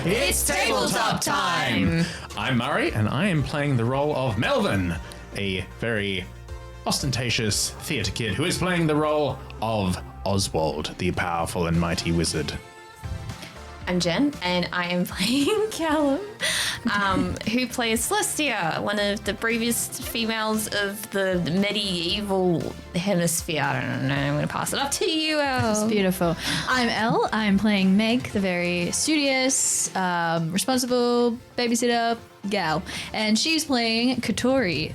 It's Tabletop Time! I'm Murray, and I am playing the role of Melvin, a very ostentatious theatre kid who is playing the role of Oswald, the powerful and mighty wizard. I'm Jen, and I am playing Callum, who plays Celestia, one of the bravest females of the medieval hemisphere. I don't know, I'm going to pass it off to you, Elle. It's beautiful. I'm Elle. I'm playing Meg, the very studious, responsible babysitter gal. And she's playing Katori,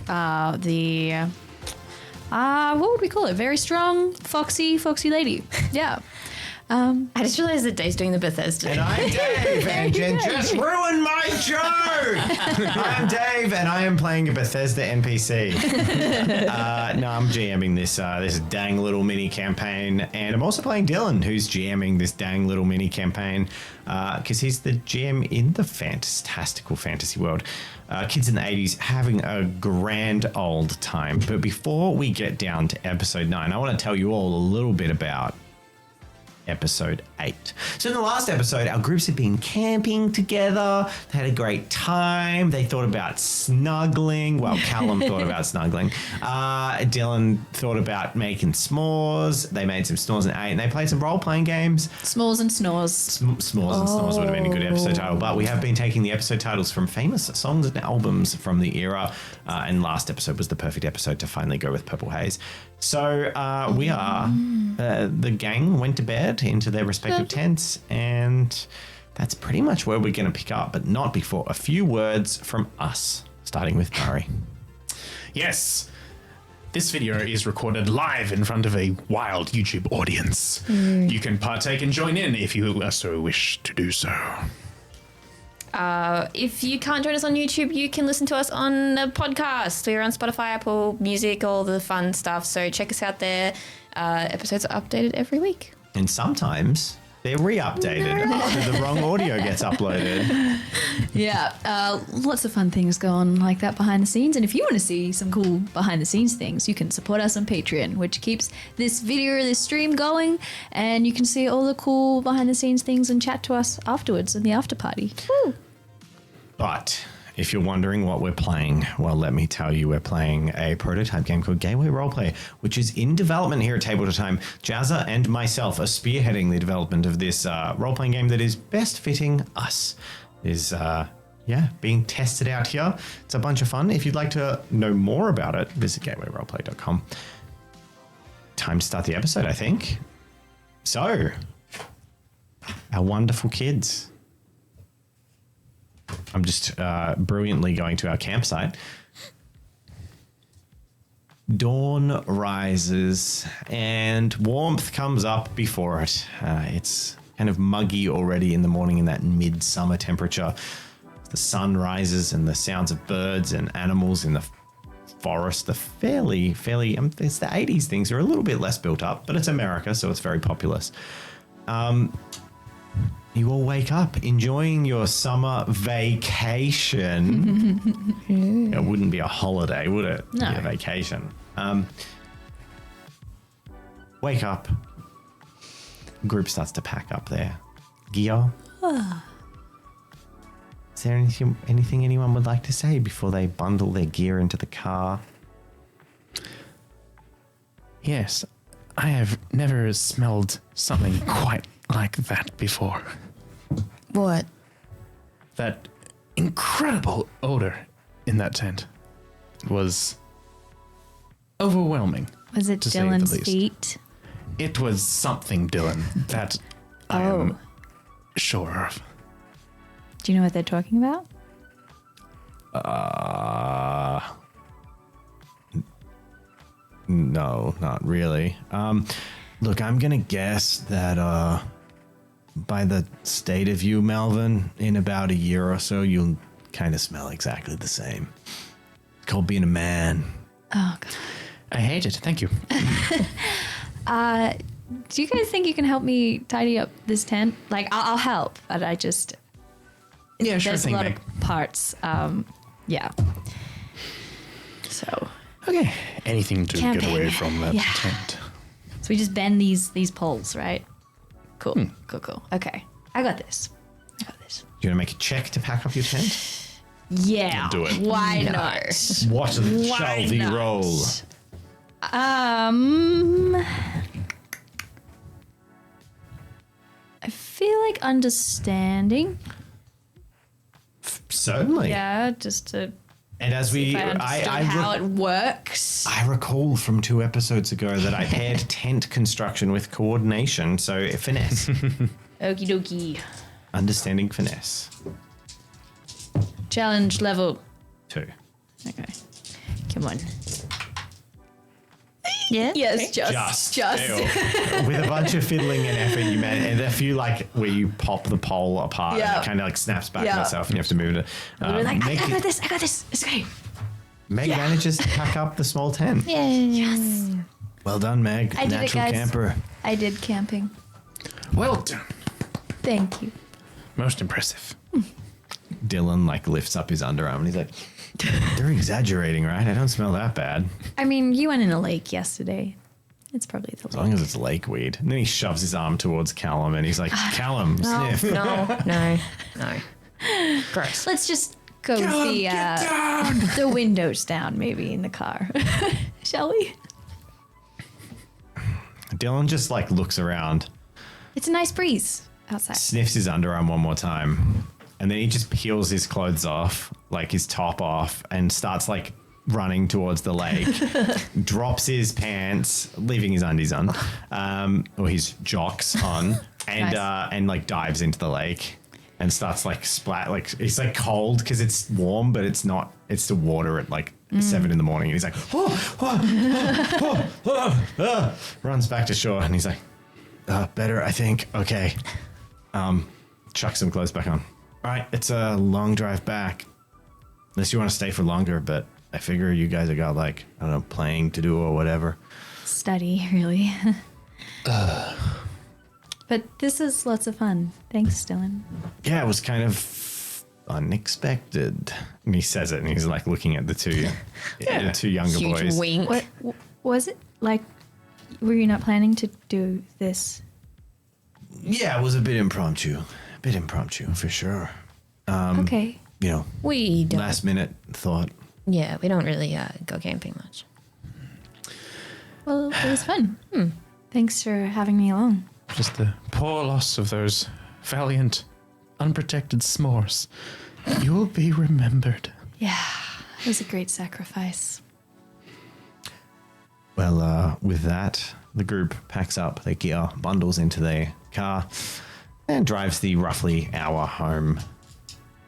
what would we call it? Very strong, foxy lady. Yeah. I just realized that Dave's doing the Bethesda. And I'm Dave, and Jen just ruined my joke! I'm Dave, and I am playing a Bethesda NPC. No, I'm GMing this dang little mini campaign, and I'm also playing Dylan, who's GMing this dang little mini campaign, because he's the GM in the fantastical fantasy world. Kids in the 80s having a grand old time. But before we get down to episode 9, I want to tell you all a little bit about episode 8. So in the last episode, our groups had been camping together. They had a great time. They thought about snuggling. Well, Callum thought about snuggling. Dylan thought about making s'mores. They made some s'mores and ate, and they played some role-playing games. S'mores and snores. S'mores and snores would have been a good episode title, but we have been taking the episode titles from famous songs and albums from the era, and last episode was the perfect episode to finally go with Purple Haze. So we are, the gang went to bed into their respective tents, and that's pretty much where we're going to pick up, but not before a few words from us, starting with Murray. Yes, this video is recorded live in front of a wild YouTube audience. You can partake and join in if you so wish to do so. If you can't join us on YouTube, you can listen to us on a podcast. We're on Spotify, Apple Music, all the fun stuff. So check us out there. Episodes are updated every week. And sometimes they're re-updated after the wrong audio gets uploaded. Yeah, lots of fun things go on like that behind the scenes. And if you want to see some cool behind the scenes things, you can support us on Patreon, which keeps this stream going. And you can see all the cool behind the scenes things and chat to us afterwards in the after party. Woo! But if you're wondering what we're playing, well, let me tell you, we're playing a prototype game called Gateway Roleplay, which is in development here at Tabletop Time. Jazza and myself are spearheading the development of this role-playing game that is best fitting us. Is being tested out here. It's a bunch of fun. If you'd like to know more about it, visit gatewayroleplay.com. Time to start the episode, I think. So, our wonderful kids. I'm just brilliantly going to our campsite. Dawn rises and warmth comes up before it. It's kind of muggy already in the morning in that midsummer temperature. The sun rises and the sounds of birds and animals in the forest, the fairly, it's the 80s things are a little bit less built up, but it's America, so it's very populous. You all wake up enjoying your summer vacation. It wouldn't be a holiday, would it? No. It'd be a vacation. Wake up. Group starts to pack up their gear. Is there anything anyone would like to say before they bundle their gear into the car? Yes, I have never smelled something quite like that before. What? That incredible odor in that tent was overwhelming. Was it to say the Dylan's least. feet? It was something, Dylan, that I am sure of. Do you know what they're talking about? No, not really. Look, I'm going to guess that by the state of you, Melvin, in about a year or so, you'll kind of smell exactly the same. It's called being a man. Oh, God. I hate it. Thank you. Do you guys think you can help me tidy up this tent? Like, I'll help, but I just... Yeah, sure There's thing, a lot Meg. of parts. Yeah. So... Okay. Anything to Camping. get away from that Yeah. tent. So we just bend these poles, right? Cool. Cool. Okay. I got this. it. Do you want to make a check to pack up your tent? Yeah. Do it. Why not? What shall we not? roll? I feel like understanding. Certainly. Yeah, just to And as see we, if I understood how it works. I recall from 2 episodes ago that I paired tent construction with coordination, so finesse. Okie dokie. Understanding finesse. Challenge level. 2. Okay. Come on. Yeah. Yes, just. Still. With a bunch of fiddling and effort, you manage, and a few like where you pop the pole apart and Yeah. it kind of like snaps back Yeah. on itself, and you have to move it. We're like, I Meg, got this. I got this. It's okay. Meg manages to pack up the small tent. Yes. Well done, Meg. I did it, Natural guys. camper. I did camping. Well done. Thank you. Most impressive. Dylan like lifts up his underarm and he's like, "They're exaggerating, right? I don't smell that bad. I mean, you went in a lake yesterday. It's probably the As long as it's lake weed." And then he shoves his arm towards Callum and he's like, "Callum, sniff." No. Gross. Let's just go the windows down, maybe in the car, shall we? Dylan just like looks around, It's a nice breeze outside. sniffs his underarm one more time, and then he just peels his clothes off, like his top off, and starts like running towards the lake, drops his pants, leaving his undies on, or his jocks on, and Nice. and like dives into the lake and starts like splat, like it's like cold because it's warm, but it's not. It's the water at like 7 in the morning, and he's like, runs back to shore, and he's like, better, I think. Okay. Chuck some clothes back on. All right, it's a long drive back. Unless you want to stay for longer, but I figure you guys have got like, I don't know, playing to do or whatever. Study, really. But this is lots of fun. Thanks, Dylan. Yeah, it was kind of unexpected. And he says it, and he's like looking at the two younger Huge boys. wink. What was it like? Were you not planning to do this? Yeah, it was a bit impromptu. For sure. Okay. You know, We don't. last minute thought. Yeah, we don't really go camping much. Well, it was fun. Thanks for having me along. Just the poor loss of those valiant, unprotected s'mores. You will be remembered. Yeah, it was a great sacrifice. Well, with that, the group packs up their gear, bundles into their car, and drives the roughly hour home.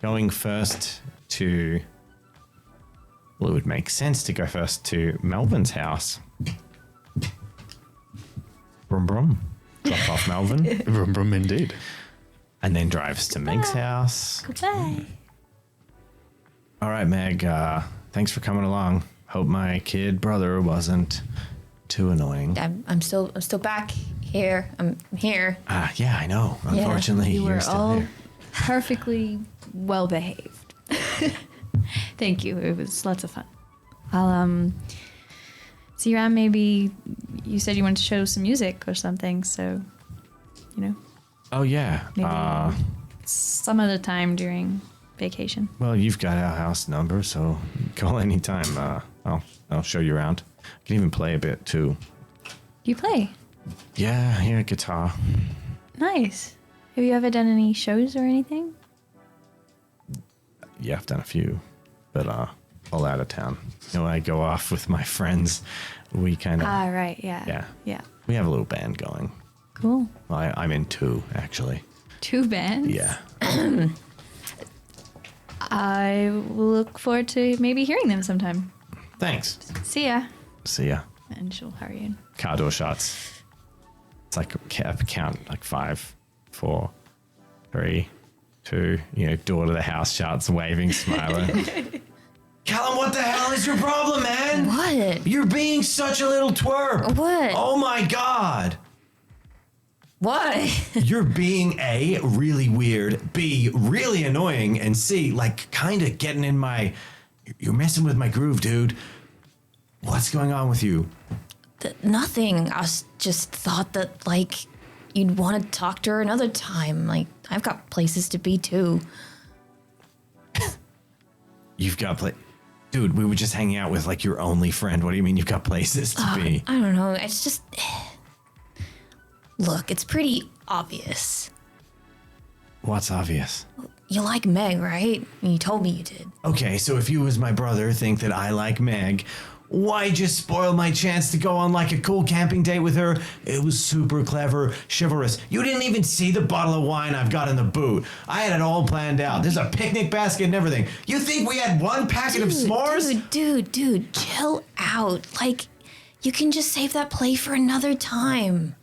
Going first to... Well, it would make sense to go first to Melvin's house. Brum brum. Drop off Melvin. Brum brum indeed. And then drives to Meg's house. Goodbye. All right, Meg, thanks for coming along. Hope my kid brother wasn't too annoying. I'm still back here. I'm here. Yeah, I know. Unfortunately, You you're were still all there. perfectly well behaved. Thank you. It was lots of fun. I'll see you around. Maybe you said you wanted to show some music or something, so you know, Oh, yeah. maybe some other time during vacation. Well, you've got our house number, so call anytime. I'll show you around. I can even play a bit too. You play. Yeah, guitar. Nice. Have you ever done any shows or anything? Yeah, I've done a few, but all out of town. You know, when I go off with my friends, we kind of Right. Yeah. Yeah. we have a little band going. Cool. Well, I'm in 2 actually. 2 bands. Yeah. I will look forward to maybe hearing them sometime. Thanks. See ya. See ya. And she'll hurry in. Car door shuts. It's like a count, like 5, 4, 3, 2. You know, door to the house shuts, waving, smiling. Callum, what the hell is your problem, man? What? You're being such a little twerp. What? Oh my god. What? You're being A, really weird, B, really annoying, and C, like kind of getting in my... You're messing with my groove, dude. What's going on with you? Nothing. I just thought that, like, you'd want to talk to her another time. Like, I've got places to be too. You've got Dude, we were just hanging out with like your only friend. What do you mean you've got places to be? I don't know. It's just... Look, it's pretty obvious. What's obvious? You like Meg, right? You told me you did. Okay, so if you as my brother think that I like Meg, why just spoil my chance to go on like a cool camping date with her? It was super clever, chivalrous. You didn't even see the bottle of wine I've got in the boot. I had it all planned out. There's a picnic basket and everything. You think we had one packet of s'mores? Dude, chill out. Like, you can just save that play for another time.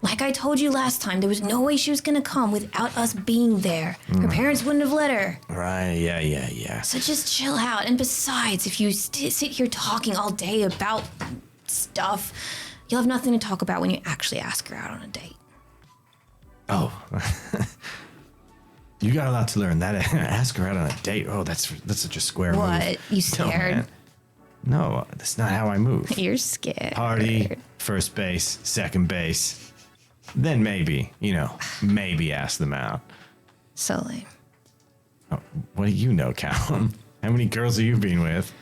Like I told you last time, there was no way she was gonna come without us being there. Her parents wouldn't have let her. Right, yeah. So just chill out. And besides, if you sit here talking all day about stuff, you'll have nothing to talk about when you actually ask her out on a date. Oh. You got a lot to learn. That ask her out on a date. Oh, that's such a square move. What? You scared? No, that's not how I move. You're scared. Party, first base, second base. Then maybe ask them out. So lame. Oh, what do you know, Callum? How many girls have you been with?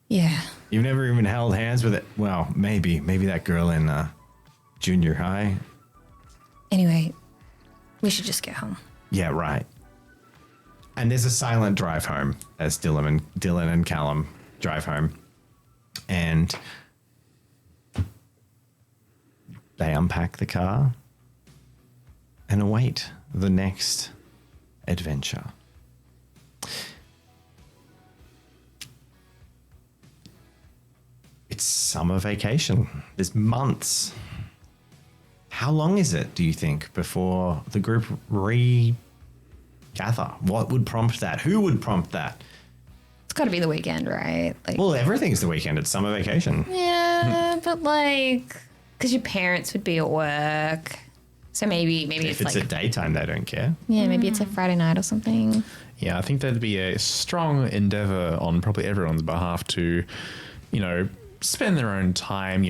Yeah. You've never even held hands with it? Well, maybe that girl in junior high. Anyway, we should just get home. Yeah, right. And there's a silent drive home as Dylan and Callum drive home. And they unpack the car and await the next adventure. It's summer vacation. There's months. How long is it, do you think, before the group regather? What would prompt that? Who would prompt that? It's got to be the weekend, right? Like, Well, everything's the weekend. It's summer vacation. yeah, but like, because your parents would be at work. So maybe If it's it's like, a daytime, they don't care. yeah, maybe it's like Friday night or something. Yeah, I think that'd be a strong endeavor on probably everyone's behalf to, spend their own time,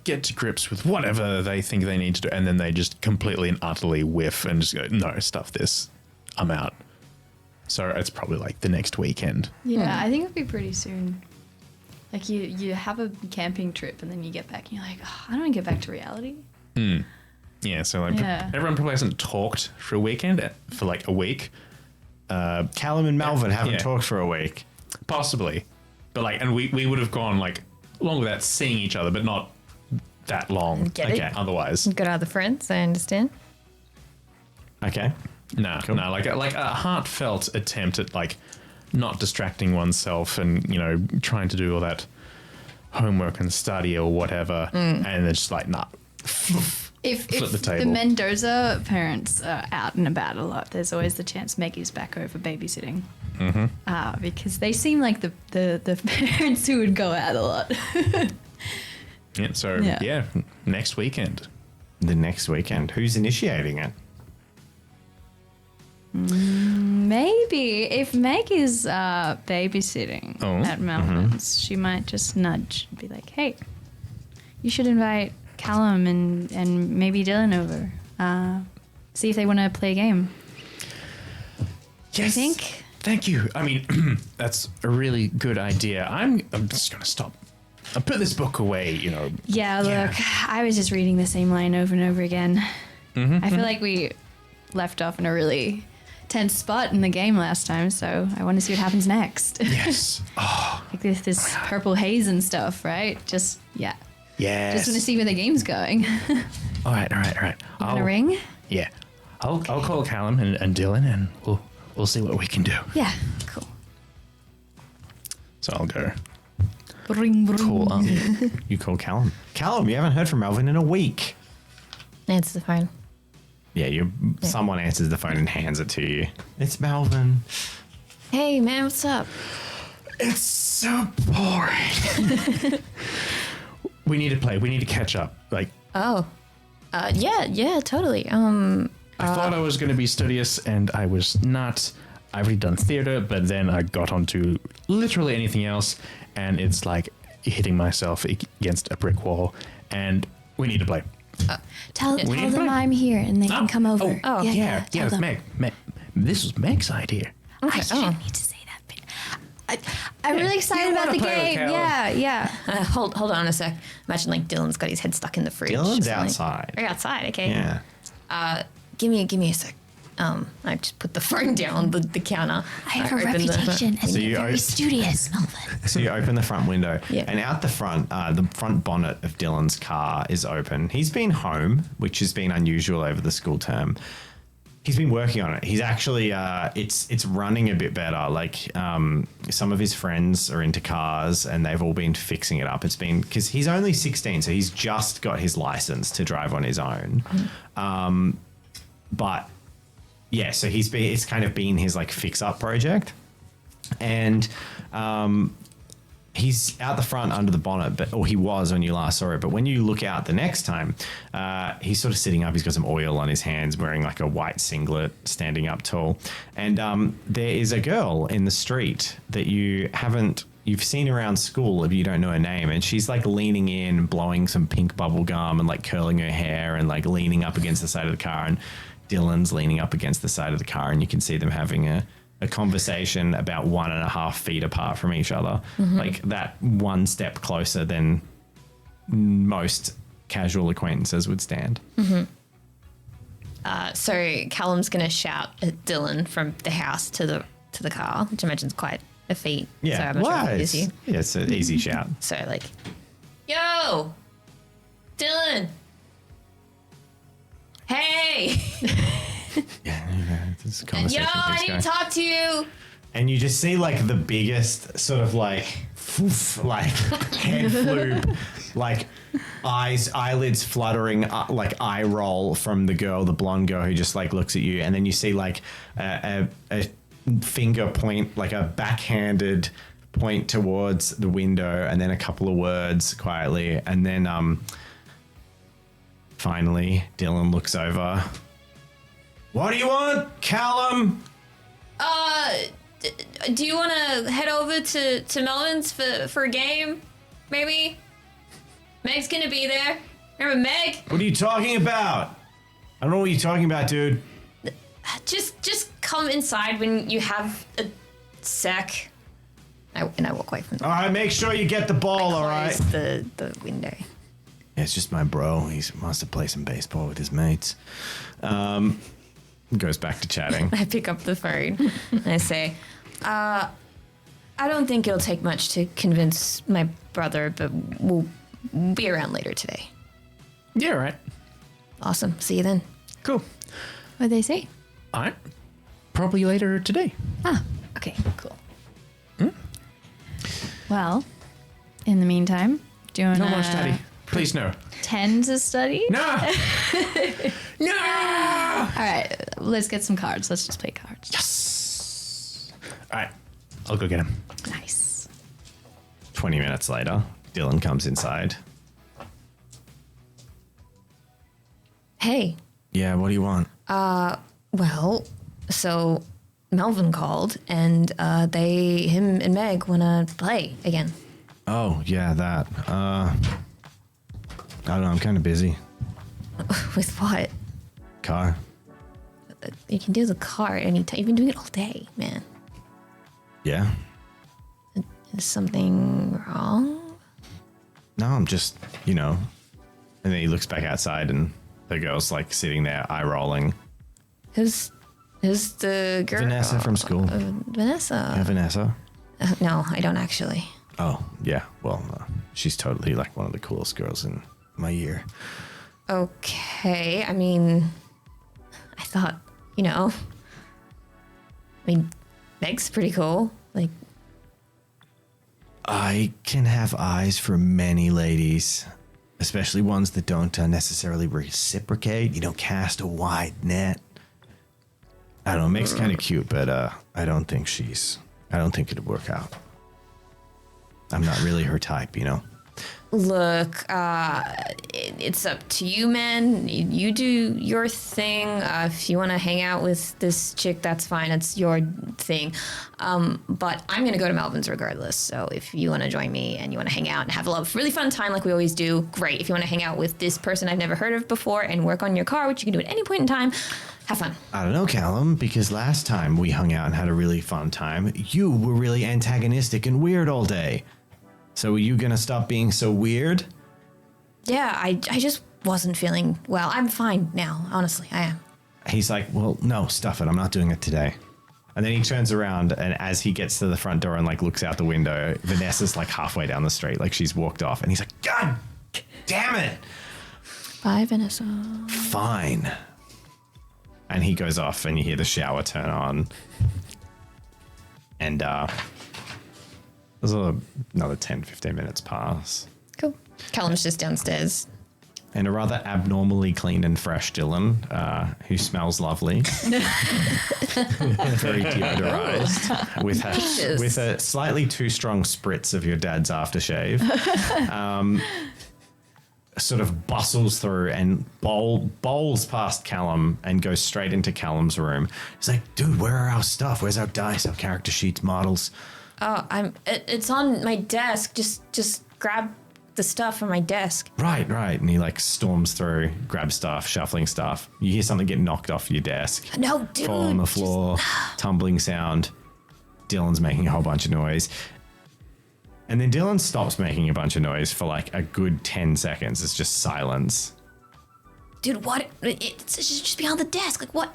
get to grips with whatever they think they need to do, and then they just completely and utterly whiff and just go, no, stuff this, I'm out. So it's probably like the next weekend. Yeah, I think it'll be pretty soon. Like you have a camping trip and then you get back and you're like, oh, I don't want to get back to reality. Yeah, so like Yeah. everyone probably hasn't talked for a weekend, for like a week. Callum and Melvin haven't yeah. talked for a week. Possibly. But like, and we would have gone like long without seeing each other, but not that long. Get it? Otherwise. Good other friends, I understand. Okay. No, like a heartfelt attempt at like not distracting oneself and, trying to do all that homework and study or whatever. And it's just like, nah. If Flip the the table. Mendoza parents are out and about a lot, there's always the chance Maggie's back over babysitting. Because they seem like the parents who would go out a lot. Yeah, so Yeah. yeah, next weekend. The next weekend. Who's initiating it? Maybe if Meg is babysitting Oh. at Melbourne's, she might just nudge and be like, hey, you should invite Callum and maybe Dylan over. See if they want to play a game. Yes. think? Thank you. I mean, that's a really good idea. I'm just going to stop. I'll put this book away, Yeah, look, I was just reading the same line over and over again. I feel like we left off in a really tense spot in the game last time, so I want to see what happens next. Yes. Oh, Like this purple haze and stuff, right? Just yes. just want to see where the game's going. All right. Want a ring? Yeah. I'll call Callum and Dylan, and we'll see what we can do. Yeah, cool. So I'll go. Ring, ring. Cool. You call Callum. Callum, you haven't heard from Melvin in a week. Answer the phone. Yeah, someone answers the phone and hands it to you. It's Melvin. Hey, man, what's up? It's so boring. We need to play. We need to catch up. Like, Oh. Yeah, totally. I thought I was going to be studious, and I was not. I've already done theater, but then I got onto literally anything else, and it's like hitting myself against a brick wall. And we need to play. Tell need to them play. I'm here and they can come over. Oh, Yeah, tell it's them. Meg. This was Meg's idea. I shouldn't need to say that bit. I'm really excited about the wanna play with game. Caleb. Yeah. Hold on a sec. Imagine like Dylan's got his head stuck in the fridge. Dylan's or something. outside. Oh, you're outside. Okay. Yeah. Give me a sec. I just put the phone down on the counter. I have a open the- reputation as So you very are- studious, Melvin. So you open the front window, Yeah. and out the front bonnet of Dylan's car is open. He's been home, which has been unusual over the school term. He's been working on it. He's actually, it's running a bit better. Like some of his friends are into cars, and they've all been fixing it up. It's been because he's only 16, so he's just got his license to drive on his own. But yeah, so it's kind of been his like fix up project, and he's out the front under the bonnet, or he was when you last saw it. But when you look out the next time, he's sort of sitting up. He's got some oil on his hands, wearing like a white singlet, standing up tall. And there is a girl in the street that you've seen around school if you don't know her name, and she's like leaning in, blowing some pink bubble gum and like curling her hair and like leaning up against the side of the car, and Dylan's leaning up against the side of the car, and you can see them having a conversation about 1.5 feet apart from each other, like that one step closer than most casual acquaintances would stand. So Callum's gonna shout at Dylan from the house to the car, which I imagine is quite a feat. So Yeah, I'm not sure if it is you. yeah, it's an easy shout. So like, yo, Dylan. Hey, This yo, conversation I keeps need going. to talk to you. And you just see like the biggest sort of like, like head flube, like eyelids fluttering, like eye roll from the blonde girl who just like looks at you, and then you see like a finger point, like a backhanded point towards the window, and then a couple of words quietly, and then finally Dylan looks over. What do you want, Callum? Do you want to head over to Melbourne's for a game? Maybe. Meg's gonna be there. Remember Meg? What are you talking about? I don't know what you're talking about, dude. Just come inside when you have a sec. And I walk away from the All right, make sure you get the ball, all right? close the window. Yeah, it's just my bro. He wants to play some baseball with his mates. Goes back to chatting. I pick up the phone and I say, I don't think it'll take much to convince my brother, but we'll be around later today. Yeah, right. Awesome. See you then. Cool. What'd they say? All right. Probably later today. Ah, okay, cool. Well, in the meantime, do you want Not much, Daddy. Please, no. tend to study? No! No! All right, let's get some cards. Let's just play cards. Yes! All right. I'll go get him. Nice. 20 minutes later, Dylan comes inside. Hey. Yeah, what do you want? Well, so Melvin called and him and Meg want to play again. Oh, yeah, that. I don't know, I'm kind of busy. With what? Car. You can do the car anytime. You've been doing it all day, man. Yeah? Is something wrong? No, I'm just, And then he looks back outside and the girl's like sitting there, eye rolling. Who's the girl? Vanessa from school. Vanessa. Yeah, Vanessa. No, I don't actually. Oh, yeah. Well, she's totally like one of the coolest girls in my year. Okay. I mean, I thought, Meg's pretty cool. Like, I can have eyes for many ladies, especially ones that don't necessarily reciprocate. You don't cast a wide net. I don't know. Meg's kind of cute, but I don't think it'd work out. I'm not really her type, Look, it's up to you, man. You do your thing. If you want to hang out with this chick, that's fine. It's your thing. But I'm going to go to Melbourne's regardless. So if you want to join me and you want to hang out and have a really fun time like we always do, great. If you want to hang out with this person I've never heard of before and work on your car, which you can do at any point in time, have fun. I don't know, Callum, because last time we hung out and had a really fun time, you were really antagonistic and weird all day. So are you going to stop being so weird? Yeah, I just wasn't feeling well. I'm fine now, honestly, I am. He's like, well, no, stuff it. I'm not doing it today. And then he turns around, and as he gets to the front door and like looks out the window, Vanessa's like halfway down the street, like she's walked off. And he's like, God damn it. Bye, Vanessa. Fine. And he goes off, and you hear the shower turn on. And there's another 10, 15 minutes pass. Cool. Callum's just downstairs. And a rather abnormally clean and fresh Dylan, who smells lovely. Very deodorized. With a slightly too strong spritz of your dad's aftershave. Sort of bustles through and bowls past Callum and goes straight into Callum's room. He's like, dude, where are our stuff? Where's our dice, our character sheets, models? Oh, it's on my desk. Just grab the stuff from my desk. Right. And he like storms through, grabs stuff, shuffling stuff. You hear something get knocked off your desk. No, dude. Fall on the floor, tumbling sound. Dylan's making a whole bunch of noise. And then Dylan stops making a bunch of noise for like a good 10 seconds. It's just silence. Dude, what? It's just behind the desk. Like, what?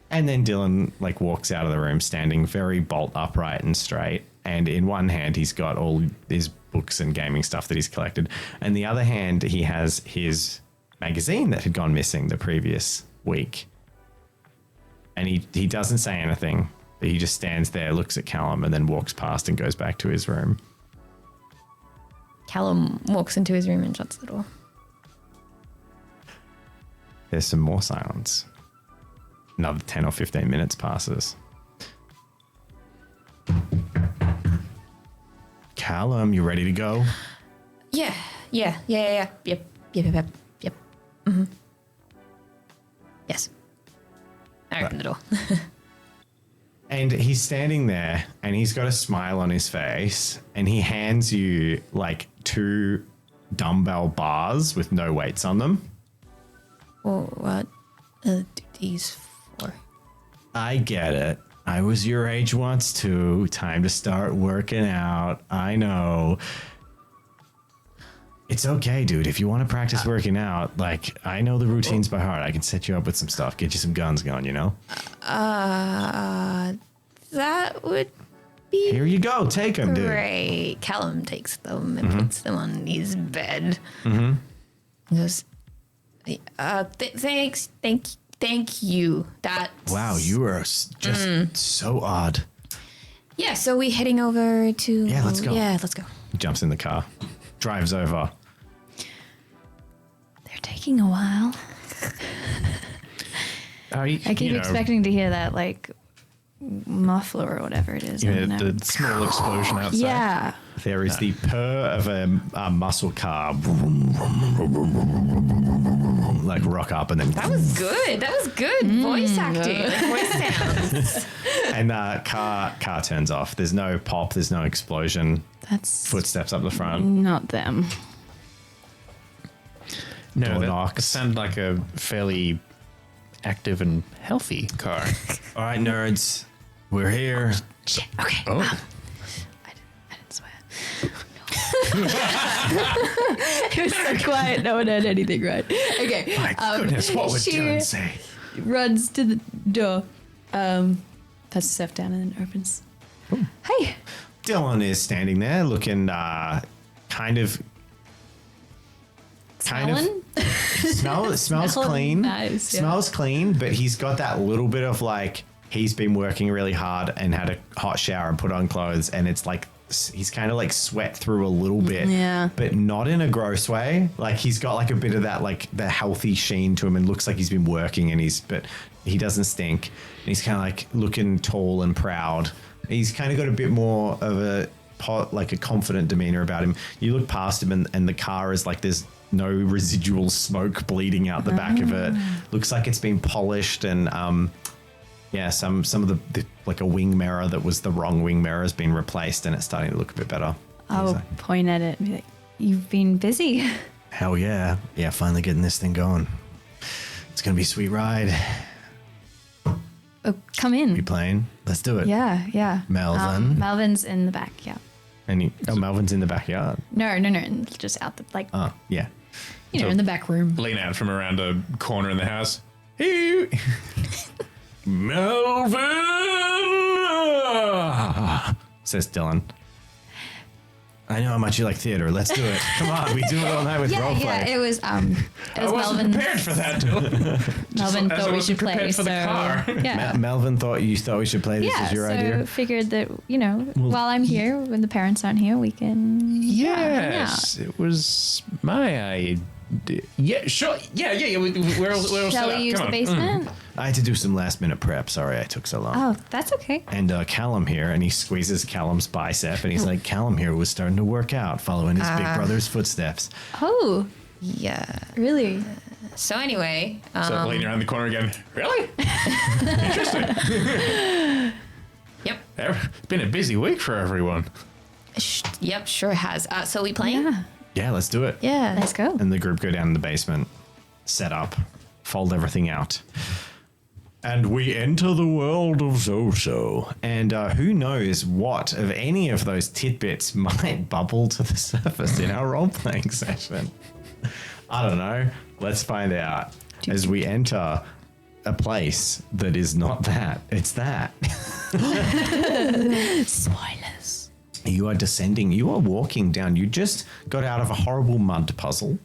And then Dylan like walks out of the room standing very bolt upright and straight. And in one hand, he's got all his books and gaming stuff that he's collected. And the other hand, he has his magazine that had gone missing the previous week. And he doesn't say anything. He just stands there, looks at Callum, and then walks past and goes back to his room. Callum walks into his room and shuts the door. There's some more silence. Another 10 or 15 minutes passes. Callum, you ready to go? Yeah. Yep. Mm-hmm. Yes. I open the door. And he's standing there and he's got a smile on his face and he hands you like 2 dumbbell bars with no weights on them. Well, what do these for? I get it. I was your age once too. Time to start working out. I know. It's okay, dude. If you want to practice working out, like I know the routines by heart. I can set you up with some stuff. Get you some guns going, you know? That would be Here you go. Take them, dude. great. Callum takes them and puts them on his bed. Mm-hmm. He goes, thanks. Thank you. That. Wow, you are just so odd. Yeah, so we heading over to. Yeah, let's go. Yeah, let's go. Jumps in the car, drives over. They're taking a while. I keep expecting to hear that, like, muffler or whatever it is. Yeah, the small explosion outside. Yeah. There is the purr of a muscle car, like rock up and then. That was good. Voice acting. Voice sounds. And car turns off. There's no pop. There's no explosion. That's Footsteps up the front. not them. No, Door that knocks. sounded like a fairly active and healthy car. All right, nerds, we're here. Shit. Okay. Oh. I didn't swear. It was so quiet. No one heard anything right. Okay. My goodness, what would she Dylan say? runs to the door, puts herself down and then opens. Ooh. Hey. Dylan is standing there looking kind of Smelling? smells Smelling clean. nice, yeah. Smells clean, but he's got that little bit of like he's been working really hard and had a hot shower and put on clothes, and it's like he's kind of like sweat through a little bit, Yeah. but not in a gross way. Like he's got like a bit of that like the healthy sheen to him, and looks like he's been working, and but he doesn't stink. And he's kind of like looking tall and proud. He's kind of got a bit more of a like a confident demeanor about him. You look past him and the car is like there's no residual smoke bleeding out the back of it. Looks like it's been polished and some of the like a wing mirror that was the wrong wing mirror has been replaced and it's starting to look a bit better. I'll point at it and be like, you've been busy. Hell yeah. Yeah, finally getting this thing going. It's going to be a sweet ride. Oh, come in. You playing? Let's do it. Yeah. Melvin. Melvin's in the back, yeah. And Melvin's in the backyard. No, just out the, like, Oh, yeah. in the back room. Lean out from around a corner in the house. Hey, Melvin! Says Dylan. I know how much you like theater. Let's do it. Come on, we do it all night with roleplay. Yeah, it was I wasn't Melvin. prepared for that, Dylan. Melvin as I thought we wasn't should play, prepared for so the car. yeah. Melvin thought we should play this as your so idea. figured that, while I'm here, when the parents aren't here, we can Yes, it was my idea. Yeah, sure. Yeah. We're all Shall set we up. use Come the on. basement? I had to do some last minute prep. Sorry I took so long. Oh, that's okay. And Callum here, and he squeezes Callum's bicep, and he's like, Callum here was starting to work out, following his big brother's footsteps. Oh, Yeah. really? So anyway, So leaning around the corner again. Really? Interesting. yep. It's been a busy week for everyone. Yep, sure has. So we playing? Yeah. Yeah, let's do it. Yeah. Let's go. And the group go down in the basement, set up, fold everything out. And we enter the world of Zozo. And who knows what of any of those tidbits might bubble to the surface in our role-playing session. I don't know. Let's find out as we enter a place that is not that. It's that. Spoilers. You are descending. You are walking down. You just got out of a horrible mud puzzle,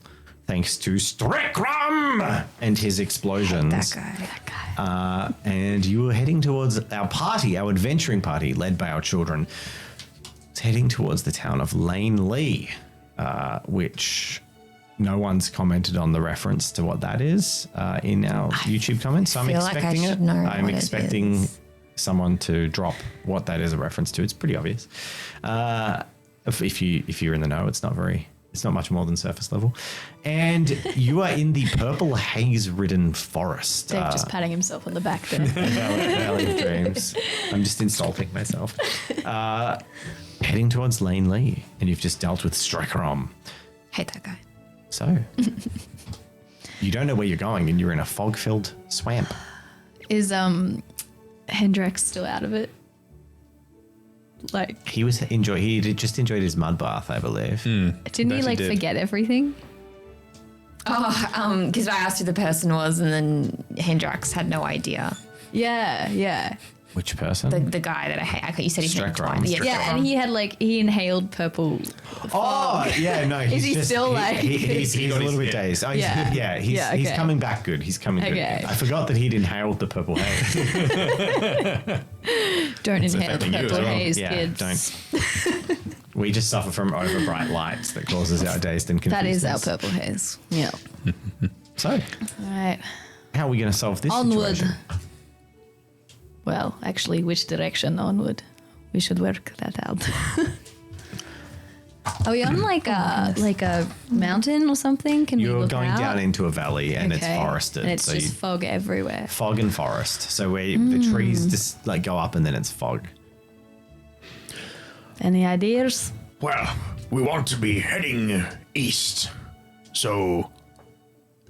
thanks to Strickrum and his explosions. That guy. And you were heading towards our party, our adventuring party, led by our children. It's heading towards the town of Lane Lee, which no one's commented on the reference to what that is in our YouTube comments. So I'm feel like I expecting should it. know I'm what it expecting is. someone to drop what that is a reference to. It's pretty obvious. If you're in the know, it's not much more than surface level. And you are in the purple haze-ridden forest. Dave just patting himself on the back there. Valley of Dreams. I'm just insulting myself. Heading towards Lane Lee, and you've just dealt with Strickrom. Hate that guy. So, you don't know where you're going, and you're in a fog-filled swamp. Is Hendrix still out of it? Like, He just enjoyed his mud bath, I believe. didn't he Bet he like did. forget everything? Oh, because I asked who the person was, and then Hendrix had no idea. Yeah. Which person? The guy that I hate. You said his name Strickrom. twice. Yeah, and he had he inhaled purple. Oh, yeah, no. He's he just, still like- He's He a got little his bit hit. dazed. Oh, Yeah. he's Okay. coming back good. He's coming Okay. good. I forgot that he'd inhaled the purple haze. Don't inhale the affecting you as purple well. haze, Yeah, kids. don't. We just suffer from over bright lights that causes our dazed and confused. That is our purple haze. Yeah. So, All right. how are we going to solve this Onward. situation? Well, actually, which direction onward? We should work that out. Are we on like a mountain or something? Can we You're look going out? down into a valley and it's Okay. forested. And it's so just fog everywhere. fog and forest. So where the trees just like go up and then it's fog. Any ideas? Well, we want to be heading east. So,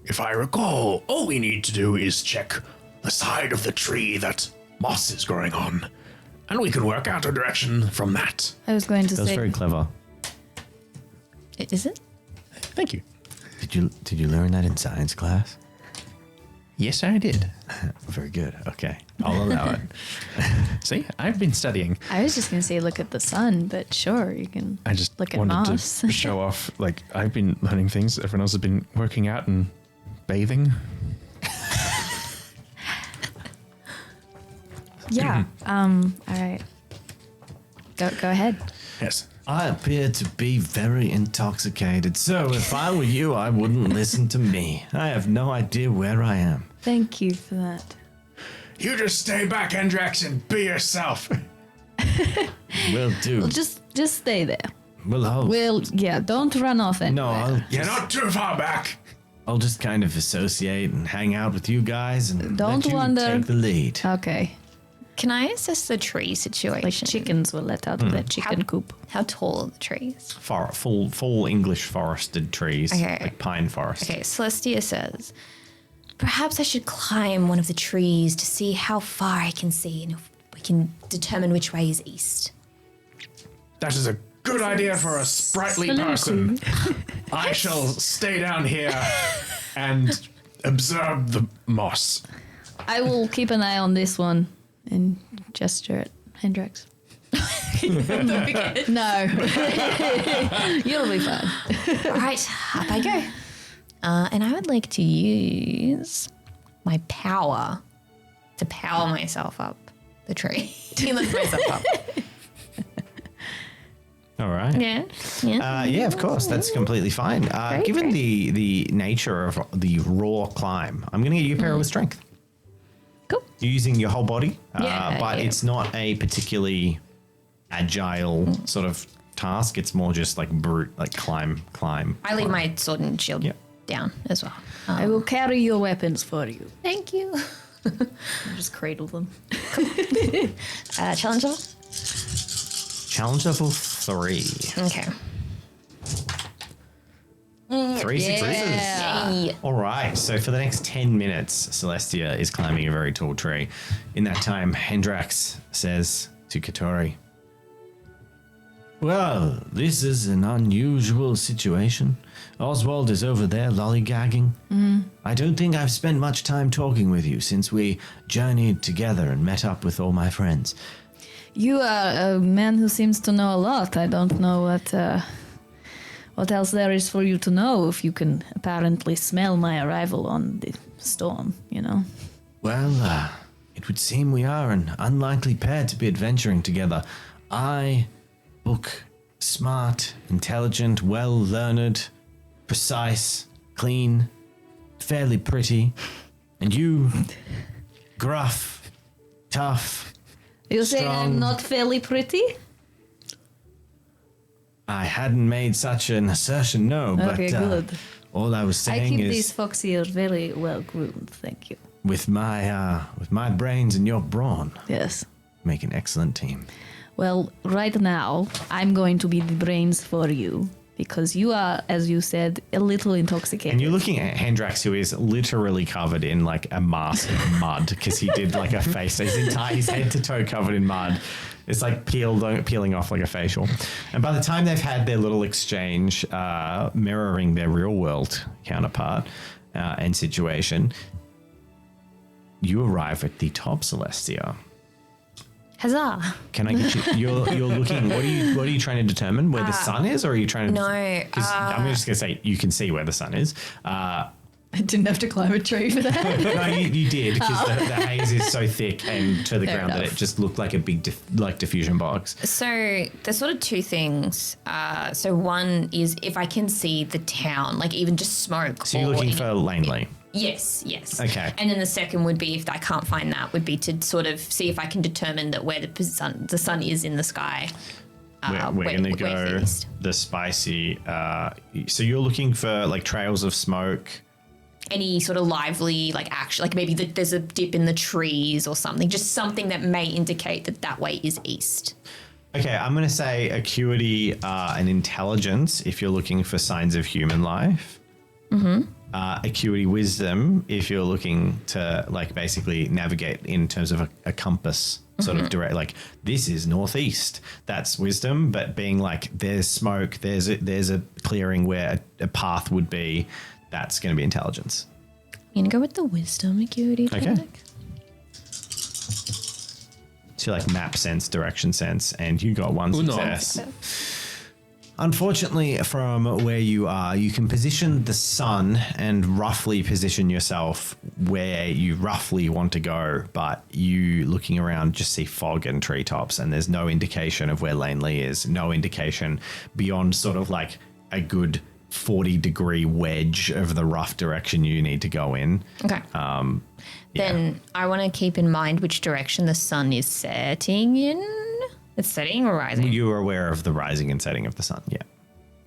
if I recall, all we need to do is check the side of the tree that moss is growing on. And we can work out a direction from that. I was going to That was say. very clever. Is it? Thank you. Did you learn that in science class? Yes, I did. Very good. Okay, I'll allow it. See, I've been studying. I was just going to say look at the sun, but sure, you can I just look at wanted Mars. to show off. Like, I've been learning things. Everyone else has been working out and bathing. Yeah. All right. Go ahead. Yes. I appear to be very intoxicated, so if I were you, I wouldn't listen to me. I have no idea where I am. Thank you for that. You just stay back, Hendrix, and be yourself. Will do. Well, just Just stay there. Well, Don't run off anywhere. You're not too far back. I'll just kind of associate and hang out with you guys and Don't let you wander. take the lead. Okay. Can I assess the tree situation? Like chickens were let out of their chicken coop. How tall are the trees? Full English forested trees, Okay. like pine forest. Okay, Celestia says, perhaps I should climb one of the trees to see how far I can see and if we can determine which way is east. That is a good idea for a sprightly person. I shall stay down here and observe the moss. I will keep an eye on this one and gesture at Hendrix. No. You'll be fine. All right, up I go. And I would like to use my power to power myself up the tree. To lift myself up. All right. Yeah. Yeah, of course. That's completely fine. Given the nature of the raw climb, I'm going to get you a pair with strength. Cool. You're using your whole body, Yeah, but yeah. it's not a particularly agile sort of task. It's more just like brute, like climb. I leave my sword and shield Yep. down as well. I will carry your weapons for you. Thank you. Just cradle them. Challenge level? Challenge level 3. Okay. 3 successes. Yay. All right. So for the next 10 minutes, Celestia is climbing a very tall tree. In that time, Hendrax says to Katori, "Well, this is an unusual situation. Oswald is over there lollygagging. I don't think I've spent much time talking with you since we journeyed together and met up with all my friends. You are a man who seems to know a lot. I don't know what else there is for you to know if you can apparently smell my arrival on the storm, you know. Well, it would seem we are an unlikely pair to be adventuring together. I look smart, intelligent, well-learned, precise, clean, fairly pretty. And you, gruff, tough. You're saying I'm Strong. not fairly pretty? I hadn't made such an assertion, no, Okay, but good. all I was I saying keep is these fox ears very well groomed, thank you. with my brains and your brawn, Yes. make an excellent team. Well, right now, I'm going to be the brains for you because you are, as you said, a little intoxicated. And you're looking at Hendrax, who is literally covered in like a mask of mud because he did like a face, his head to toe covered in mud. It's like peeling off like a facial. And by the time they've had their little exchange, mirroring their real world counterpart and situation, you arrive at the top, Celestia. Huzzah. Can I get you? You're looking. What are you trying to determine? Where the sun is, or are you trying to? No, 'cause I'm just gonna say you can see where the sun is. I didn't have to climb a tree for that. No, you did because the haze is so thick and to the Fair ground that enough. it just looked like a big diffusion box. So there's sort of two things. So one is if I can see the town, like even just smoke. So you're or looking any- for Laneley. Yes. Okay. And then the second would be if I can't find that, would be to sort of see if I can determine that where the sun is in the sky. We're gonna where's go east. the spicy. So you're looking for like trails of smoke. Any sort of lively like action, like maybe there's a dip in the trees or something, just something that may indicate that way is east. Okay, I'm gonna say acuity and intelligence if you're looking for signs of human life. Acuity wisdom if you're looking to like basically navigate in terms of a compass sort of direct, like this is northeast, that's wisdom. But being like there's smoke, there's a clearing where a path would be, that's going to be intelligence. I'm gonna go with the wisdom acuity check. Okay. So like map sense, direction sense, and you got one Uno. success. Unfortunately, from where you are, you can position the sun and roughly position yourself where you roughly want to go, but you looking around just see fog and treetops, and there's no indication of where Laneley is, no indication beyond sort of like a good 40-degree wedge of the rough direction you need to go in. Okay. Then I want to keep in mind which direction the sun is setting in. It's setting or rising? You were aware of the rising and setting of the sun, yeah.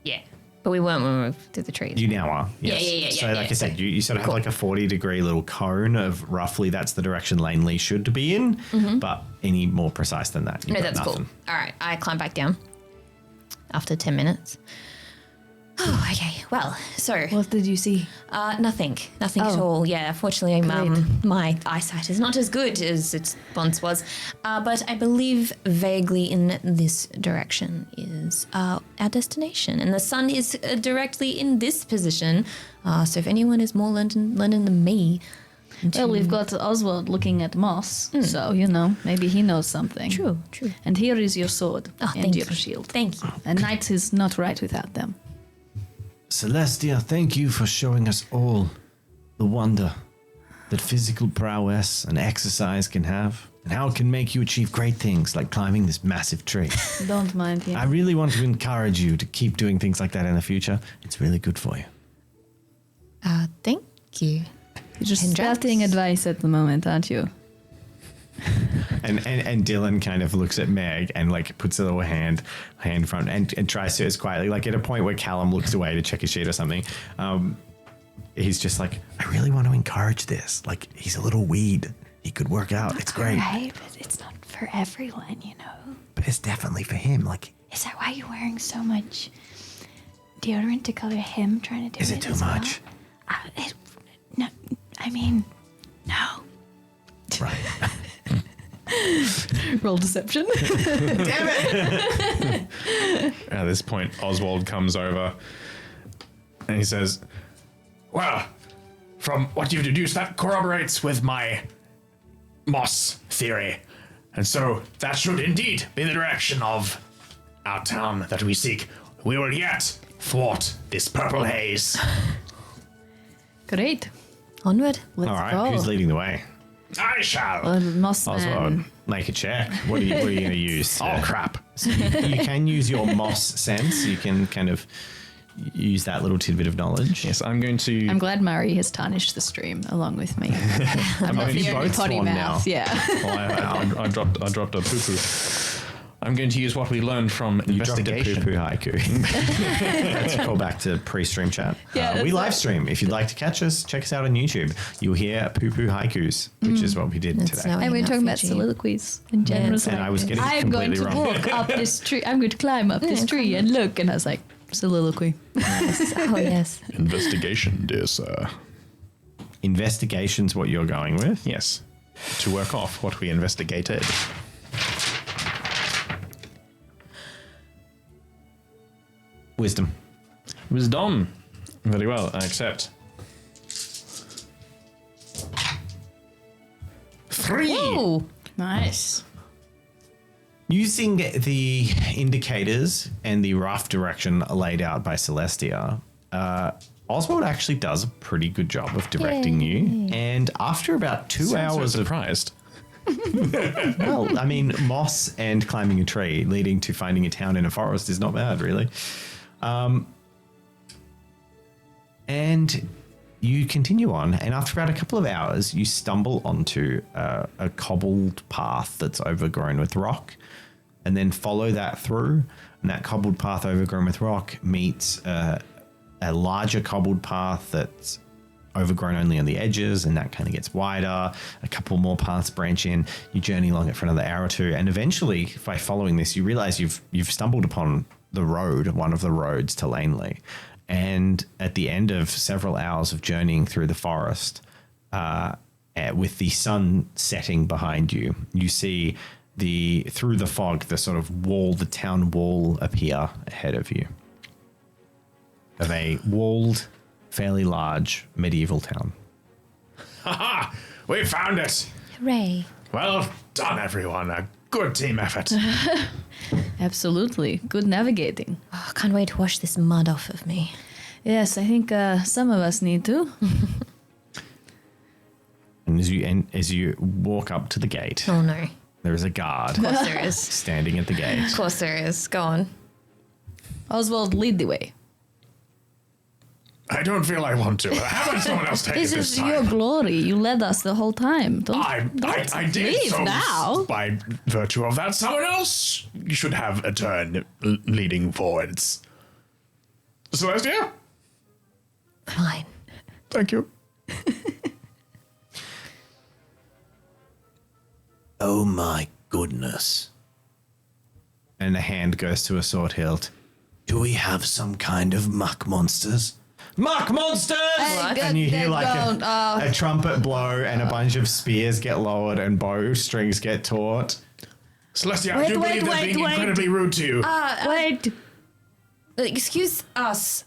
Yeah. But we weren't when we moved through the trees. You now are. Yeah, Yes. yeah. So, like I said, you sort of Cool. have like a 40-degree little cone of roughly that's the direction Laneley should be in, but any more precise than that, you've No, got that's nothing. cool. All right, I climb back down after 10 minutes. Oh, okay. Well, so What did you see? nothing at Oh. all. Yeah, unfortunately, my eyesight is not as good as it once was. But I believe vaguely in this direction is our destination, and the sun is directly in this position. So if anyone is more London than me, Well, we've got Oswald looking at Moss, so, maybe he knows something. True. And here is your sword Oh, and thank your you. shield. Thank you. A knight is not right without them. Celestia, thank you for showing us all the wonder that physical prowess and exercise can have, and how it can make you achieve great things like climbing this massive tree. Don't mind him. I really want to encourage you to keep doing things like that in the future. It's really good for you. Thank you. You're just Congrats. starting advice at the moment, aren't you? And Dylan kind of looks at Meg and like puts a little hand front and tries to as quietly, like at a point where Callum looks away to check his sheet or something. He's just like, I really want to encourage this. Like, he's a little weed. He could work out. It's great. Right, but it's not for everyone, But it's definitely for him. Like, Is that why you're wearing so much deodorant to color him trying to do is it it too as well? much? No, I mean, no. Right. Roll deception. Damn it! At this point, Oswald comes over and he says, Well, from what you've deduced, that corroborates with my moss theory. And so that should indeed be the direction of our town that we seek. We will yet thwart this purple haze. Great. Onward. Let's All right, go. who's leading the way? I shall. Mossman. Oswald, make a check. What are you going to use? Oh, crap. So you can use your moss sense. You can kind of use that little tidbit of knowledge. yes, I'm going to... I'm glad Murray has tarnished the stream along with me. I'm not you the only both potty swan mouth. now. Yeah. Well, I dropped a poo-poo. I'm going to use what we learned from You dropped a investigation. poo-poo haiku. That's a call back to pre-stream chat. Yeah, We that's live stream. If you'd like to catch us, check us out on YouTube. You'll hear poo-poo haikus, which is what we did It's today. now And we're enough talking for about you. soliloquies. And Jen was And like, I was getting it I'm going to completely wrong. walk up this tree. I'm going to climb up this tree and look. And I was like, soliloquy. Oh, yes. Investigation, dear sir. Investigation's what you're going with. Yes. To work off what we investigated. Wisdom. Wisdom. Very well, I accept. 3. Ooh, nice. Using the indicators and the rough direction laid out by Celestia, Oswald actually does a pretty good job of directing you. And after about 2 hours of surprised. well, I mean, moss and climbing a tree leading to finding a town in a forest is not bad, really. And you continue on, and after about a couple of hours, you stumble onto a cobbled path that's overgrown with rock, and then follow that through, and that cobbled path overgrown with rock meets a larger cobbled path that's overgrown only on the edges, and that kind of gets wider. A couple more paths branch in. You journey along it for another hour or two, and eventually, by following this, you realize you've stumbled upon the road, one of the roads to Laneley. And at the end of several hours of journeying through the forest, with the sun setting behind you, you see through the fog the sort of the town wall appear ahead of you, of a walled, fairly large medieval town. Haha! We found it! Hooray. Well done, everyone. A good team effort. Absolutely. Good navigating. Oh, can't wait to wash this mud off of me. Yes, I think some of us need to. And as you walk up to the gate, Oh, no. there is a guard Of course there is. standing at the gate. Of course there is. Go on. Oswald, lead the way. I don't feel I want to. How about someone else take it This this is time? your glory. You led us the whole time. Don't I did leave so now. by virtue of that. Someone else should have a turn leading forwards. Celestia? Fine. Thank you. Oh my goodness. And a hand goes to a sword hilt. Do we have some kind of muck monsters? Muck monsters! What? And you hear like Don't, a trumpet blow and a bunch of spears get lowered and bow strings get taut. Celestia, I Wait, do believe they're wait, being wait. incredibly rude to you. Wait. Excuse us,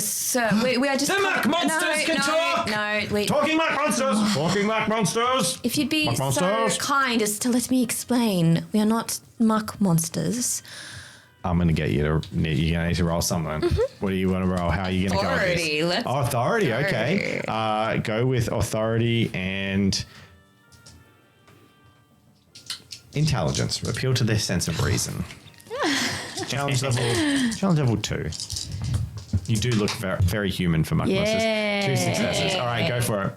sir. We are just. The muck monsters can talk! No, wait. Talking muck monsters! Talking muck monsters! If you'd be Muck so monsters. kind as to let me explain, we are not muck monsters. I'm gonna get you to. You're gonna need to roll something. What do you want to roll? How are you gonna Authority, go? let's- Authority. Okay. Go with authority and intelligence. Appeal to their sense of reason. Challenge level 2. You do look very, very human for muck monsters. 2 successes. All right, go for it.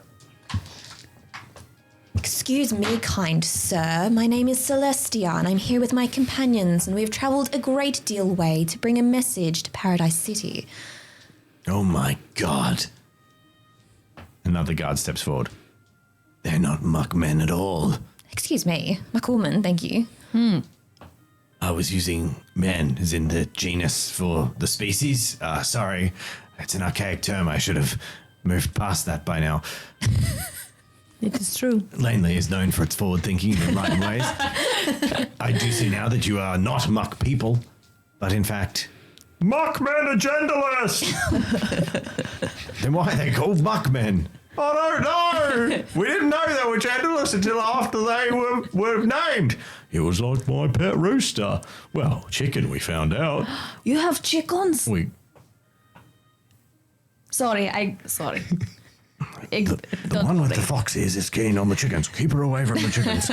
Excuse me, kind sir. My name is Celestia, and I'm here with my companions, and we've travelled a great deal way to bring a message to Paradise City. Oh my god. Another guard steps forward. They're not muck men at all. Excuse me, McCorman, thank you. I was using men as in the genus for the species. Sorry, it's an archaic term. I should have moved past that by now. It is true. Langley is known for its forward thinking and right ways. I do see now that you are not muck people, but in fact, muck men are genderless. Then why are they called muck men? I don't know. We didn't know they were genderless until after they were named. It was like my pet rooster. Well, chicken, we found out. You have chickens? We Sorry. The one with the fox ears is keen on the chickens. Keep her away from the chickens.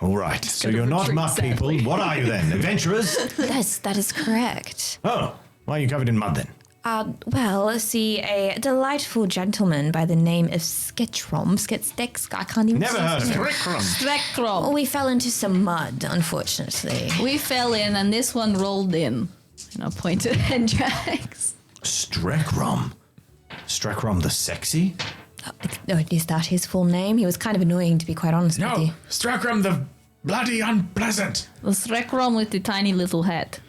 All right. So you're not retreat, muck people. sadly. What are you then? Adventurers? Yes, that is correct. Oh, why are you covered in mud then? Well, see, a delightful gentleman by the name of Sketchrom. I can't even Never say heard his of name. it. Spectrum. We fell into some mud, unfortunately. We fell in and this one rolled in. And I pointed at Hendrix. Strekrom. Strekrom the sexy? Oh, is that his full name? He was kind of annoying, to be quite honest with No, you. Strakram the bloody unpleasant. The Strekrom with the tiny little hat.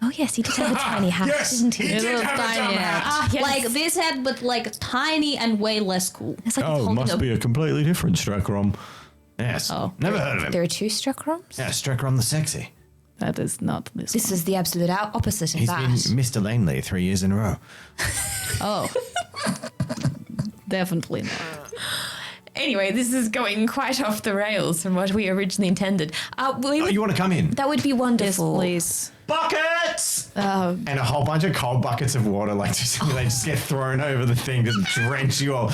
Oh, yes, he did have a tiny hat, Yes, didn't he? he did Little have a tiny dumb hat. hat. Yes. Like this hat, but like tiny and way less cool. It's like holding a completely different Strekrom. Yes. Oh. Never heard of him. There are two Strekroms? Yeah, Strekrom the sexy. That is not this This one. is the absolute opposite of He's that. been Mr. Langley 3 years in a row. Oh. Definitely not. Anyway, this is going quite off the rails from what we originally intended. Oh, you want to come in? That would be Yes, wonderful. please. Buckets! And a whole bunch of cold buckets of water, like they just get thrown over the thing, just drench you all.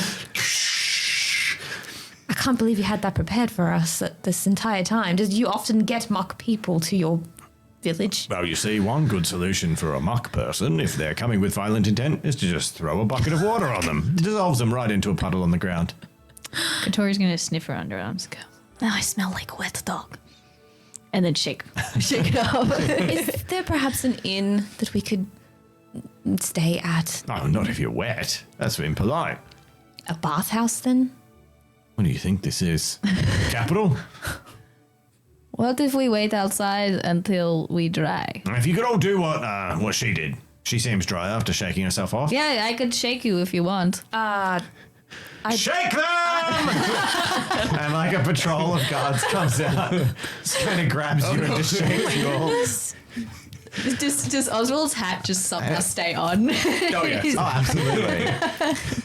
I can't believe you had that prepared for us this entire time. Did you often get muck people to your village? Well, you see, one good solution for a muck person, if they're coming with violent intent, is to just throw a bucket of water on them. It dissolves them right into a puddle on the ground. Katori's gonna sniff her underarms and go, now I smell like a wet dog. And then shake it off. Is there perhaps an inn that we could stay at? Oh, not if you're wet. That's impolite. A bathhouse then? What do you think this is? Capital? What if we wait outside until we dry? If you could all do what she did. She seems dry after shaking herself off. Yeah, I could shake you if you want. Shake them! And like a patrol of guards comes out, just kind of grabs you and just shakes you all. Just Oswald's hat just somehow stay on. Oh, yes. Oh, absolutely.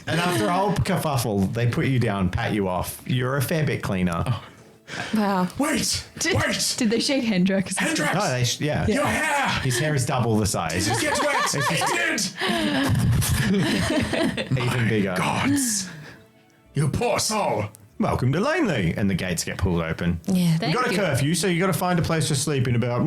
And after a whole kerfuffle, they put you down, pat you off. You're a fair bit cleaner. Wow. Wait! Did they shake Hendrix? Hendrix! No, yeah. Your hair! His hair is double the size. It's Get wet! It did! even bigger. Gods! You poor soul! welcome to Laneley. And the gates get pulled open. Yeah. We've Thank got a you. curfew, so you got to find a place to sleep in about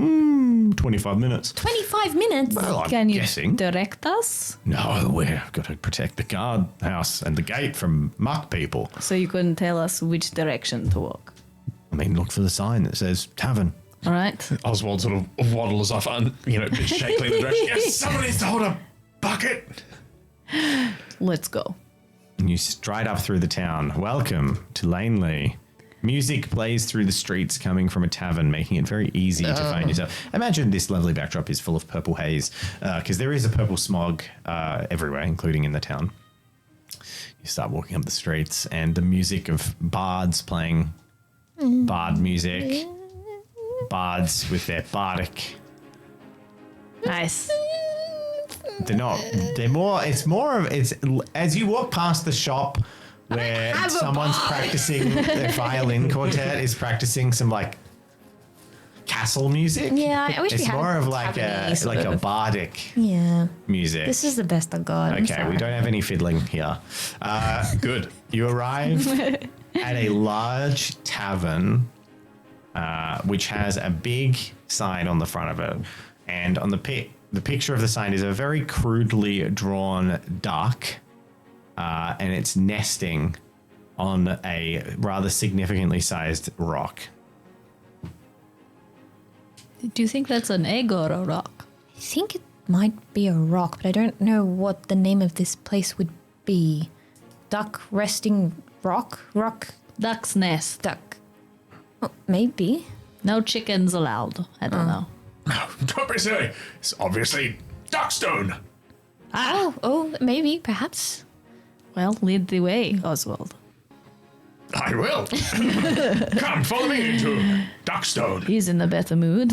25 minutes. 25 minutes. Well, I'm Can you guessing. direct us? No, we've got to protect the guard house and the gate from muck people. So you couldn't tell us which direction to walk. I mean, look for the sign that says tavern. All right. Oswald sort of waddles off, shakily in the direction. Yes, someone needs to hold a bucket. Let's go. And you stride up through the town. Welcome to Laneley. Music plays through the streets coming from a tavern, making it very easy to find yourself. Imagine this lovely backdrop is full of purple haze, because there is a purple smog everywhere, including in the town. You start walking up the streets, and the music of bards playing bard music. Bards with their bardic. Nice. It's as you walk past the shop where someone's practicing their violin quartet is practicing some like castle music. Yeah, I wish we it's had more of like tavern-y a sort bardic Yeah. music. This is the best I've got. I'm Okay, we sorry. don't have any fiddling here. Good. You arrive at a large tavern, which has a big sign on the front of it, and on the picture of the sign is a very crudely drawn duck, and it's nesting on a rather significantly sized rock. Do you think that's an egg or a rock? I think it might be a rock, but I don't know what the name of this place would be. Duck resting rock? Rock Duck's nest. duck. Oh, maybe. No chickens allowed. I don't know. Don't be silly. It's obviously Duckstone. Oh, maybe, perhaps. Well, lead the way, Oswald. I will. Come, follow me into Duckstone. He's in a better mood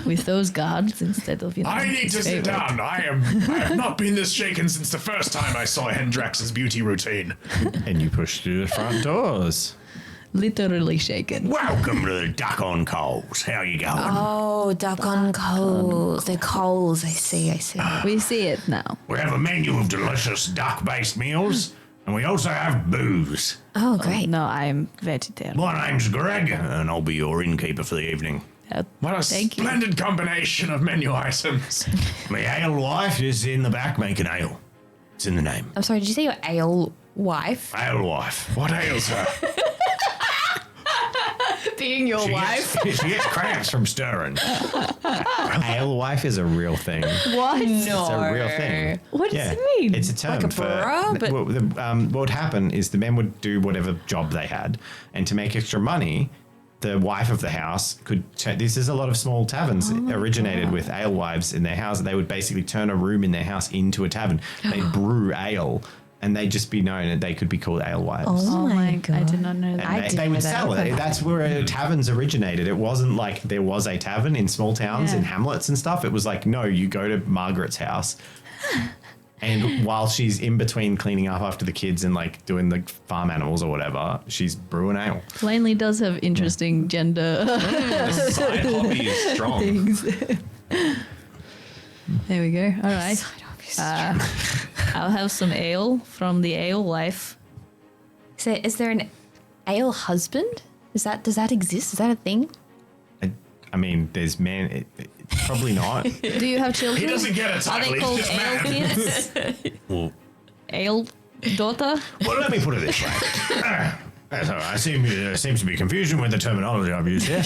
with those guards instead of, I need his to sit favorite. down. I have not been this shaken since the first time I saw Hendrax's beauty routine. And you push through the front doors. Literally shaken. Welcome to the Duck on Coals. How you going? Oh, duck on coals. They're coals, I see. We see it now. We have a menu of delicious duck-based meals, and we also have booze. Oh, great. No, I'm vegetarian. My name's Greg, and I'll be your innkeeper for the evening. What a Thank you. splendid combination of menu items. My ale wife is in the back making ale. It's in the name. I'm sorry, did you say your ale wife? Ale wife. What ails her? Being your She gets cramps from stirring. Alewife is a real thing. What? It's a real thing. What does Yeah, it mean? It's a term Like a for. bra, but- what would happen is the men would do whatever job they had, and to make extra money, the wife of the house could. This is a lot of small taverns originated with alewives in their house. They would basically turn a room in their house into a tavern. They'd brew ale, and they'd just be known that they could be called alewives. Oh my god. I did not know that. And they would sell it. That's where taverns originated. It wasn't like there was a tavern in small towns and hamlets and stuff. It was like, no, you go to Margaret's house, and while she's in between cleaning up after the kids and like doing the farm animals or whatever, she's brewing ale. Plainly does have interesting gender The side hobby is strong. things. There we go. All right. I'll have some ale from the ale wife. Is there an ale husband? Does that exist? Is that a thing? I mean, there's men. Probably not. Do you have children? He doesn't get a Are title. they He's called just ale man. kids? Well, Ale daughter? Well, let me put it this way. I seems to be confusion with the terminology I've used here.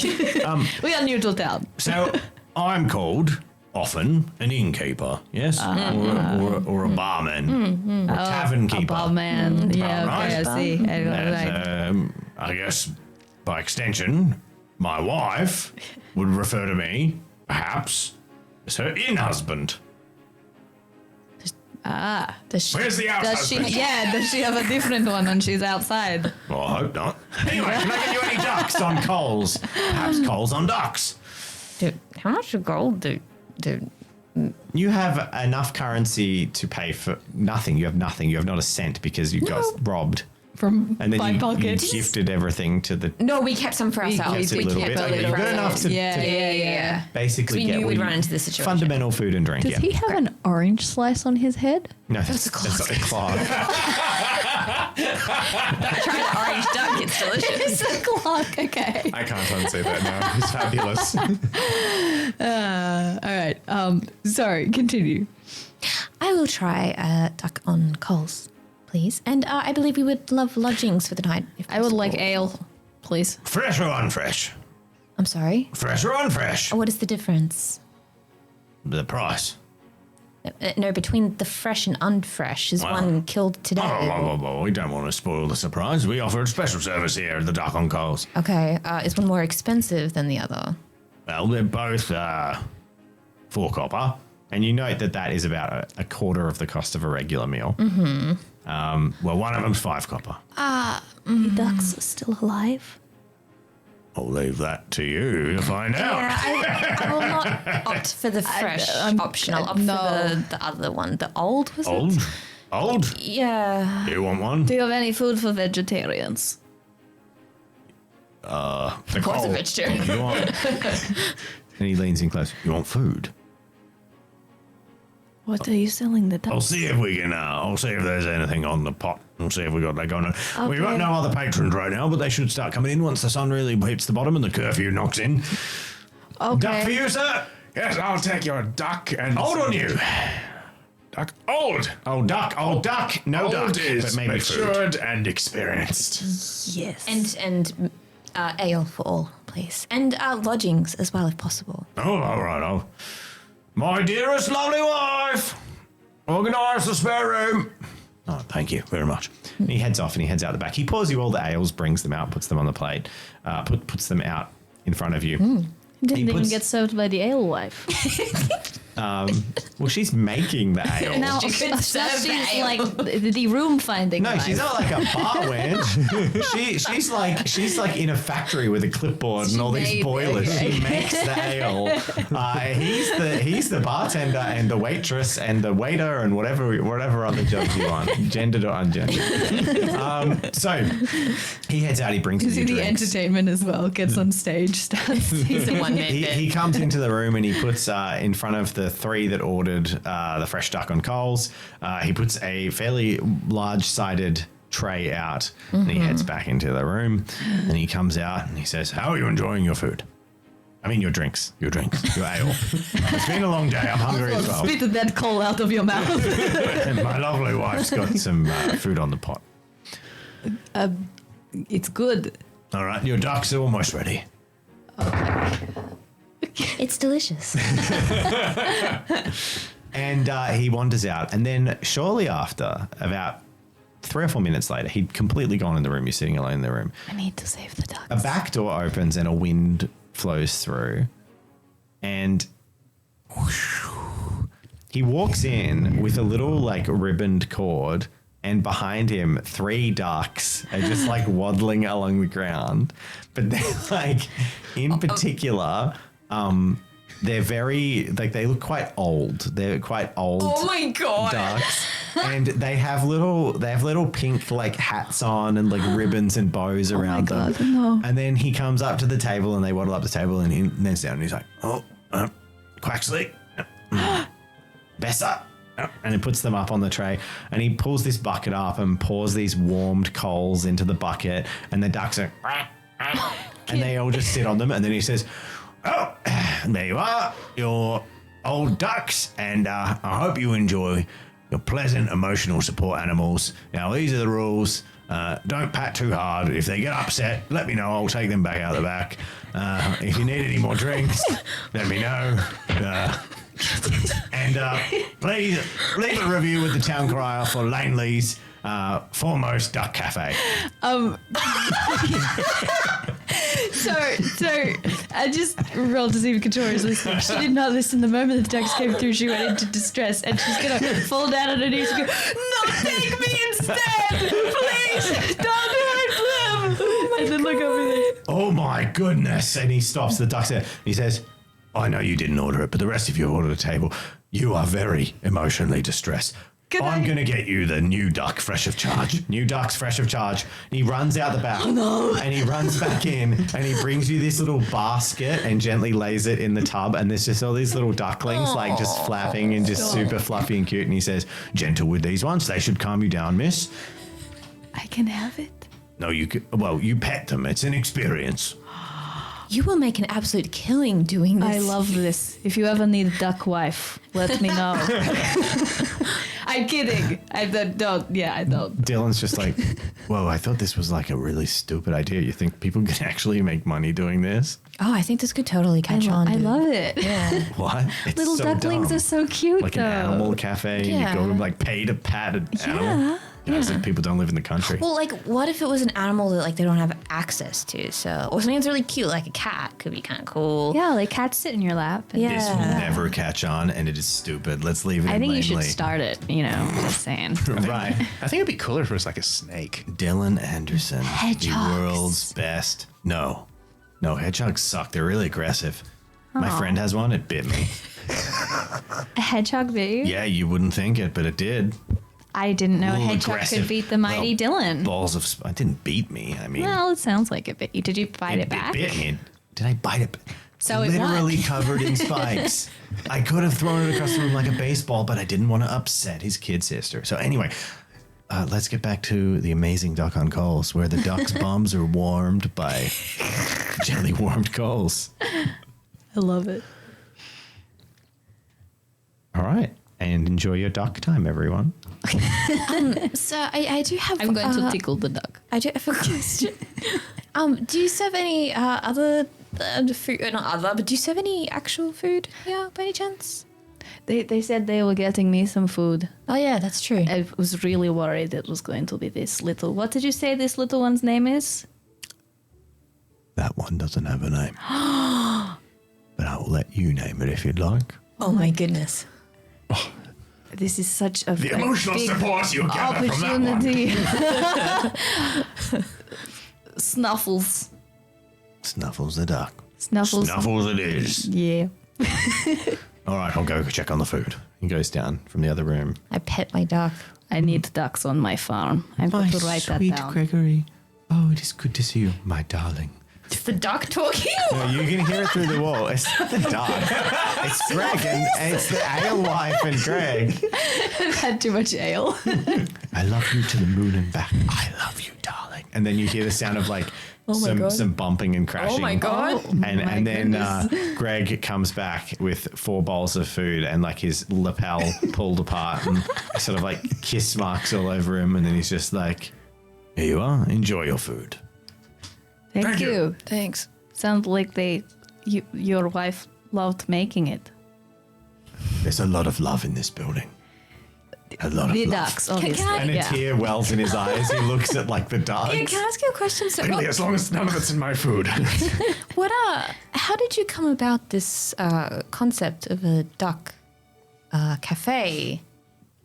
We are neutral town. So I'm called often an innkeeper, yes, or a barman, or tavern keeper. Barman. Yeah, okay, right. I see. And, Right. I guess by extension, my wife would refer to me, perhaps, as her in-husband. Does she? Where's the Does she? out-husband? Yeah. Does she have a different one when she's outside? Well, I hope not. Anyway, can I get you any ducks on coals? perhaps coals on ducks. Dude, how much gold do? You have enough currency to pay for nothing. You have nothing. You have not a cent because you got robbed. from And then my you pockets. gifted everything to the. No, we kept some for ourselves. kept a little kept bit. a Okay, little you've got for enough ourselves. Yeah. basically We get knew what we'd you- run into this situation. fundamental food and drink. Does yeah. he have an orange slice on his head? No, that's a clock. That's a clock. Try the orange duck. It's delicious. It's a clock. Okay. I can't unsay that now. It's fabulous. All right. Sorry. Continue. I will try duck on coals, please. And I believe we would love lodgings for the night. If I would like possible. ale, please. Fresh or unfresh? I'm sorry. Fresh or unfresh? What is the difference? The price. No, between the fresh and unfresh. Is Wow. one killed today? We don't want to spoil the surprise. We offer a special service here at the Duck on Coals. Okay. Is one more expensive than the other? Well, they're both 4 copper. And you note that is about a quarter of the cost of a regular meal. Well, one of them's 5 copper. The ducks are still alive. I'll leave that to you to find out. Yeah, I will not opt for the fresh option. I'll opt no. for the other one. The old, was Old? it? Old? Yeah. You want one? Do you have any food for vegetarians? Of course a vegetarian. You want? And he leans in close. You want food? What are you selling the I'll ducks? see if we can. I'll see if there's anything on the pot. We'll see if we got that going on. We've got Okay. no other patrons right now, but they should start coming in once the sun really hits the bottom and the curfew knocks in. Duck for you, sir. Yes, I'll take your duck and Old on you. duck. Old. Old duck. No Old duck. is But maybe food. matured and experienced. Yes. And ale for all, please. And lodgings as well, if possible. Oh, all right. My dearest lovely wife, organise the spare room. Oh, thank you very much. And he heads off and he heads out the back. He pours you all the ales, brings them out, puts them on the plate, puts them out in front of you. Didn't even puts- get served by the ale wife. Well, she's making the ale. Now, She could now serve the she's ale. like the room finding. No, wife. she's not like a bar wench. she's like in a factory with a clipboard and all these made- boilers. okay. She makes the ale. He's the bartender and the waitress and the waiter and whatever other jobs you want, gendered or ungendered. So he heads out. He brings He's you in the drinks. entertainment as well. Gets on stage, starts. He's a one-man bit. He comes into the room and he puts in front of the 3 that ordered the fresh duck on coals. He puts a fairly large-sided tray out and he heads back into the room and he comes out and he says, "How are you enjoying your food? I mean, your drinks, your ale. It's been a long day. I'm hungry as well. Spit that coal out of your mouth. And my lovely wife's got some food on the pot. It's good. All right, your ducks are almost ready. It's delicious. And he wanders out. And then shortly after, about 3 or 4 minutes later, he'd completely gone in the room. You're sitting alone in the room. I need to save the ducks. A back door opens and a wind flows through. And whoosh, he walks in with a little like ribboned cord. And behind him, 3 ducks are just like waddling along the ground. But they're like, in particular, they're very, like, they look quite old. They're quite old. Oh my god. Ducks, and they have little pink like hats on and like ribbons and bows around them. God, no. And then he comes up to the table and they waddle up the table and he then down and he's like, Quaxley, Bessa. And he puts them up on the tray and he pulls this bucket up and pours these warmed coals into the bucket and the ducks are and they all just sit on them and then he says, "Oh, there you are, your old ducks, and I hope you enjoy your pleasant emotional support animals. Now, these are the rules. Don't pat too hard. If they get upset, let me know. I'll take them back out the back. If you need any more drinks, let me know. And please leave a review with the town crier for Langley's foremost duck cafe." So I just rolled to see if Katori's listening. She did not listen. The moment the ducks came through, she went into distress and she's gonna fall down on her knees and go, "No, take me instead! Please, don't hurt them!" And then look over there. "Oh my goodness." And he stops the ducks there. He says, "I know you didn't order it, but the rest of you ordered a table. You are very emotionally distressed. I'm going to get you the new duck fresh of charge. New duck's fresh of charge. And he runs out the back. Oh, no. And he runs back in and he brings you this little basket and gently lays it in the tub. And there's just all these little ducklings like just flapping and just super fluffy and cute. And he says, gentle with these ones. They should calm you down, miss. I can have it. No, you could. Well, you pet them. It's an experience. You will make an absolute killing doing this. I love this. If you ever need a duck wife, let me know. I'm kidding. I don't. Yeah, I don't. Dylan's just like, whoa, I thought this was like a really stupid idea. You think people can actually make money doing this? Oh, I think this could totally catch on. I dude. love it. Yeah. What? It's Little so ducklings dumb. are so cute, like though. an animal cafe and Yeah. you go to like pay to pat an animal. Yeah, it's like people don't live in the country. Well, like, what if it was an animal that like they don't have access to? So, or something that's really cute, like a cat, could be kind of cool. Yeah, like cats sit in your lap. And Yeah. This will never catch on and it is stupid. Let's leave it I in think you Langley. should start it. Just saying. Right. I think it'd be cooler if it was like a snake. Dylan Anderson, Hedgehogs. the world's best. No, hedgehogs suck. They're really aggressive. My friend has one. It bit me. A hedgehog bit you? Yeah, you wouldn't think it, but it did. I didn't know a Little hedgehog aggressive could beat the mighty little Dylan. Balls of it didn't beat me. I mean, Well, it sounds like it bit you. Did you bite it back? bit me. Did I bite it? So it literally won. covered in spikes. I could have thrown it across the room like a baseball, but I didn't want to upset his kid sister. So anyway, let's get back to the amazing duck on coals, where the duck's bums are warmed by gently warmed coals. I love it. All right, and enjoy your duck time, everyone. So I do have. I'm going to tickle the duck. I do have a question. Do you serve any other food? Not other, but do you serve any actual food here by any chance? They said they were getting me some food. Oh yeah, that's true. I was really worried it was going to be this little. What did you say this little one's name is? That one doesn't have a name. But I will let you name it if you'd like. Oh my goodness. This is such a The emotional big support you gather from that one. opportunity. Snuffles. Snuffles the duck. Snuffles. Snuffles it is. Yeah. All right, I'll go check on the food. He goes down from the other room. I pet my duck. I need ducks on my farm. I'm going to write that down. Gregory. Oh, it is good to see you, my darling. It's the duck talking. No, you can hear it through the wall. It's not the dog. It's Greg and it's the alewife and Greg. I've had too much ale. I love you to the moon and back. I love you, darling. And then you hear the sound of like some bumping and crashing. Oh my god. And then Greg comes back with 4 bowls of food and like his lapel pulled apart and sort of like kiss marks all over him. And then he's just like, here you are. Enjoy your food. Thank you. Thanks. Sounds like your wife loved making it. There's a lot of love in this building. A lot The of love. ducks, obviously. And a yeah. tear wells in his eyes. He looks at like the dogs. Yeah, can I ask you a question? So, Really, as long as none of it's in my food. how did you come about this concept of a duck cafe?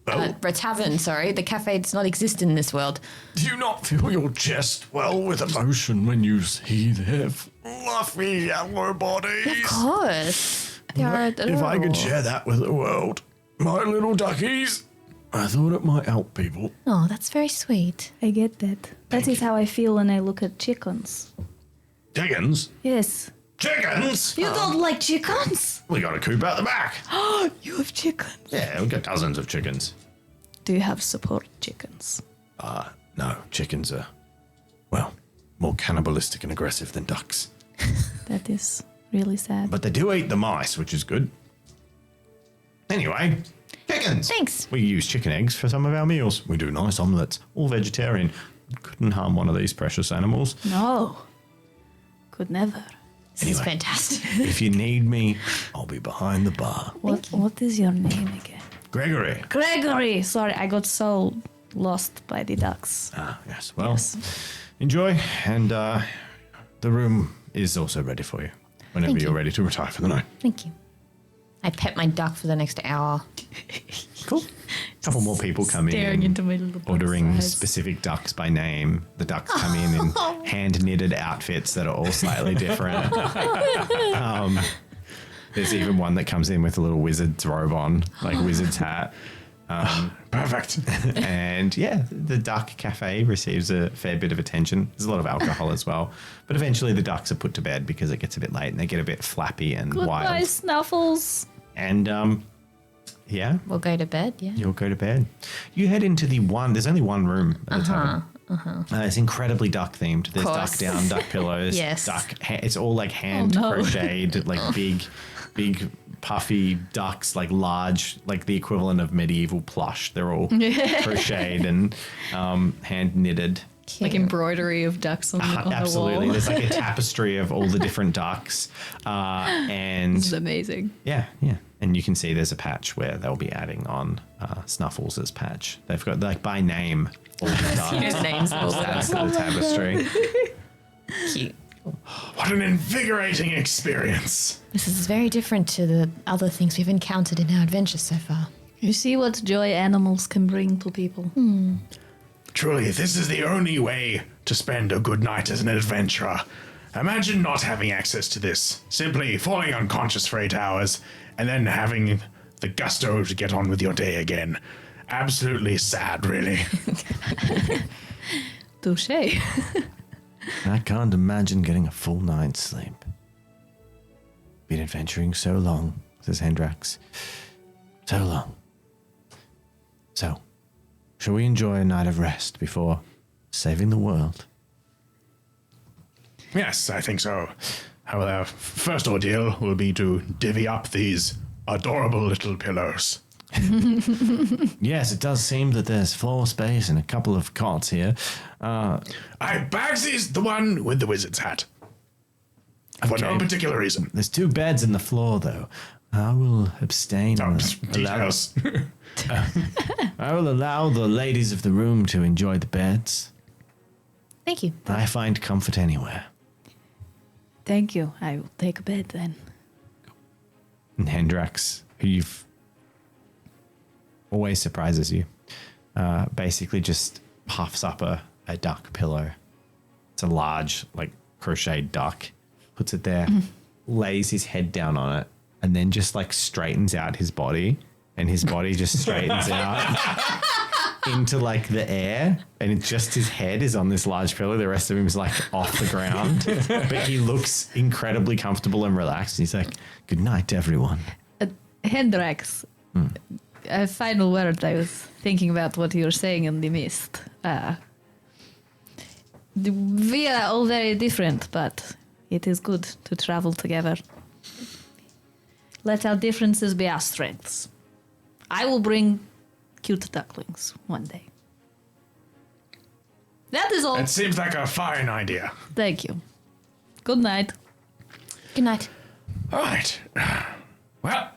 A tavern, sorry. The cafe does not exist in this world. Do you not fill your chest well with emotion when you see their fluffy yellow bodies? Of course. They are adorable. If I could share that with the world, my little duckies, I thought it might help people. Oh, that's very sweet. I get that. That is how I feel when I look at chickens. Chickens? Yes. Chickens? You don't like chickens? We got a coop out the back. You have chickens. Yeah, we've got dozens of chickens. Do you have support chickens? No, chickens are, well, more cannibalistic and aggressive than ducks. That is really sad. But they do eat the mice, which is good. Anyway, chickens. Thanks. We use chicken eggs for some of our meals. We do nice omelets, all vegetarian. Couldn't harm one of these precious animals. No. Could never. This is fantastic. If you need me, I'll be behind the bar. What is your name again? Gregory. Gregory. Sorry, I got so lost by the ducks. Ah, yes. Well, enjoy. And the room is also ready for you whenever Thank you're you. ready to retire for the night. Thank you. I pet my duck for the next hour. Cool. A couple more people come Staring in, into my little ordering box eyes. specific ducks by name. The ducks come in hand-knitted outfits that are all slightly different. There's even one that comes in with a little wizard's robe on, like wizard's hat. Perfect. And yeah, the duck cafe receives a fair bit of attention. There's a lot of alcohol as well. But eventually the ducks are put to bed because it gets a bit late and they get a bit flappy and Goodbye, wild. Snuffles. And yeah, We'll go to bed, yeah. you'll go to bed. You head into there's only one room at a time. It's incredibly duck themed. There's duck Course. down, duck pillows, Yes. it's all like hand Oh, no. crocheted, like big puffy ducks, like large, like the equivalent of medieval plush. They're all crocheted and hand knitted. Like embroidery of ducks on the Absolutely. wall. There's like a tapestry of all the different ducks. And This is amazing. yeah. And you can see there's a patch where they'll be adding on Snuffles' patch. They've got like by name all the ducks. His name's all the That's the tapestry. cute. What an invigorating experience. This is very different to the other things we've encountered in our adventures so far. You see what joy animals can bring to people. Truly, this is the only way to spend a good night as an adventurer. Imagine not having access to this, simply falling unconscious for 8 hours, and then having the gusto to get on with your day again. Absolutely sad, really. Touché. I can't imagine getting a full night's sleep. Been adventuring so long, says Hendrax. So long. So, shall we enjoy a night of rest before saving the world? Yes, I think so. Our first ordeal will be to divvy up these adorable little pillows. Yes, it does seem that there's floor space and a couple of cots here. Bagsy's the one with the wizard's hat. For no Okay. particular reason. There's 2 beds in the floor, though. I will abstain. Oh, and allow, details. I will allow the ladies of the room to enjoy the beds. Thank you. I find comfort anywhere. Thank you. I will take a bed then. And Hendrax, who you've always surprises you, basically just puffs up a duck pillow. It's a large, like, crocheted duck. Puts it there, lays his head down on it, and then just, like, straightens out his body. And his body just straightens out into, like, the air. And it's just his head is on this large pillow. The rest of him is, like, off the ground. But he looks incredibly comfortable and relaxed. He's like, good night, everyone. Hendrax, a final word. I was thinking about what you were saying in the mist. We are all very different, but it is good to travel together. Let our differences be our strengths. I will bring cute ducklings one day. That is all. It seems like a fine idea. Thank you. Good night. Good night. All right. Well,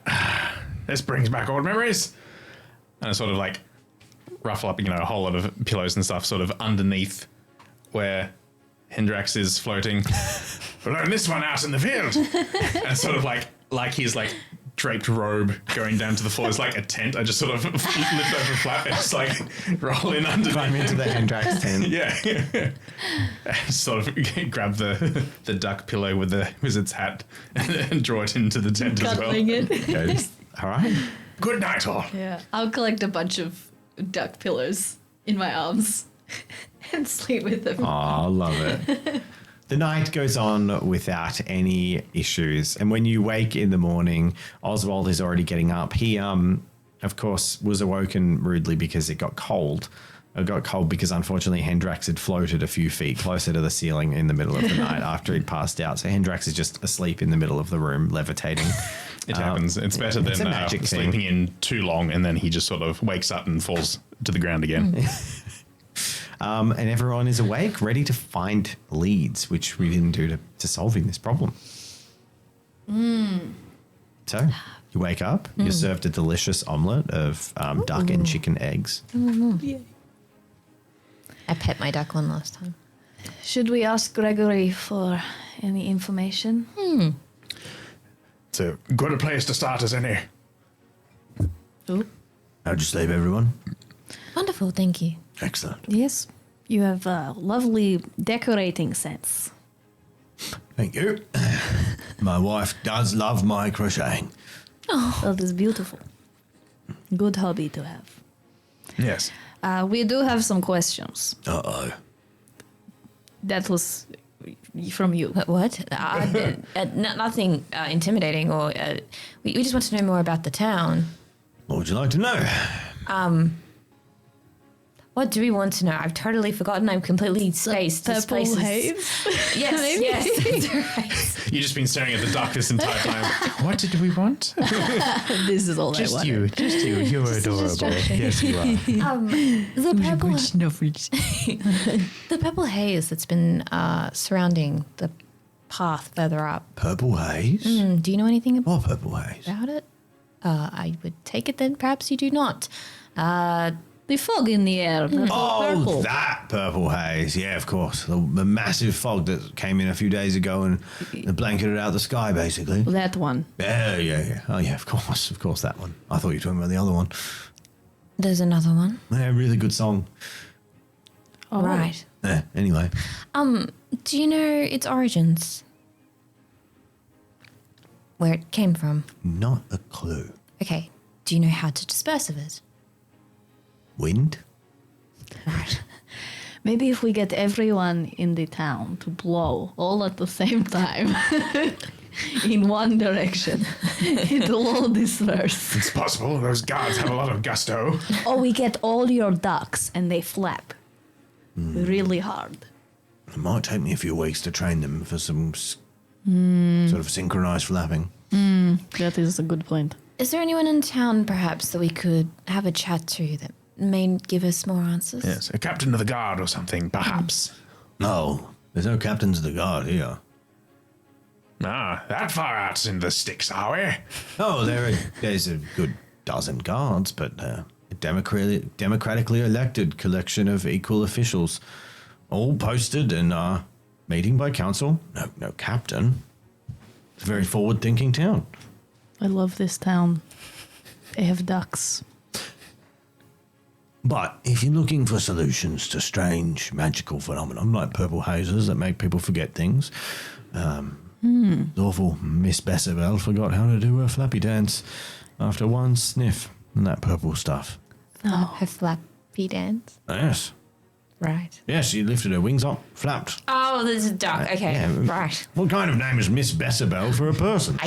this brings back old memories. And I sort of like ruffle up, a whole lot of pillows and stuff sort of underneath where Hendrax is floating. We'll learn this one out in the field. And sort of like his like draped robe going down to the floor is like a tent. I just sort of lift over a flap and just like roll in underneath. Climb into the Hendrax tent. Yeah. And sort of grab the duck pillow with the wizard's hat and draw it into the tent as well. Cuddling it. Goes, all right. Good night, all. Yeah. I'll collect a bunch of duck pillows in my arms and sleep with them. Oh, I love it. The night goes on without any issues. And when you wake in the morning, Oswald is already getting up. He, of course, was awoken rudely because it got cold. It got cold because, unfortunately, Hendrax had floated a few feet closer to the ceiling in the middle of the night after he'd passed out. So Hendrax is just asleep in the middle of the room, levitating. It happens. It's better it's than a magic thing. sleeping in too long and then he just sort of wakes up and falls to the ground again. And everyone is awake, ready to find leads, which we didn't do to solving this problem. So you wake up, you're served a delicious omelette of duck and chicken eggs. I pet my duck one last time. Should we ask Gregory for any information? It's a good a place to start as any. Oh, How'd you sleep, everyone? Wonderful, thank you. Excellent. yes. You have a lovely decorating sense. Thank you. My wife does love my crocheting. That is beautiful. Good hobby to have. Yes. We do have some questions. Uh-oh. That was from you. What? Nothing intimidating, or we just want to know more about the town. What would you like to know? What do we want to know? I've totally forgotten. I'm completely spaced. This Purple place is- haze. Yes, yes, that's right. You've just been staring at the duck this entire time. What did we want? This is all I Just wanted. you. Just you. You're adorable. Yes, you are. The purple haze that's been surrounding the path further up. Purple haze? Do you know anything What purple haze? about it? I would take it then perhaps you do not. The fog in the air. The Oh, purple. that purple haze. Yeah, of course. The massive fog that came in a few days ago and blanketed out the sky, basically. That one. Yeah. Oh, yeah, of course, that one. I thought you were talking about the other one. There's another one. Yeah, really good song. Oh. Right. Anyway. Do you know its origins? Where it came from? Not a clue. Okay. Do you know how to disperse of it? Wind? Right. Maybe if we get everyone in the town to blow all at the same time in one direction, it'll all disperse. It's possible. Those guards have a lot of gusto. Or we get all your ducks and they flap really hard. It might take me a few weeks to train them for some sort of synchronized flapping. That is a good point. Is there anyone in town perhaps that we could have a chat to that may give us more answers? Yes, a captain of the guard or something, perhaps. No, there's no captains of the guard here. That far out in the sticks, are we? Oh, there's a good dozen guards, but a democratically elected collection of equal officials, all posted and meeting by council. No captain. It's a very forward-thinking town. I love this town. They have ducks. But if you're looking for solutions to strange magical phenomenon like purple hazes that make people forget things, awful Miss Bessabelle forgot how to do her flappy dance after one sniff and that purple stuff. Her flappy dance? Yes. Right. Yeah, she lifted her wings up, flapped. Oh, there's a duck. Okay, Yeah. right. What kind of name is Miss Bessabelle for a person?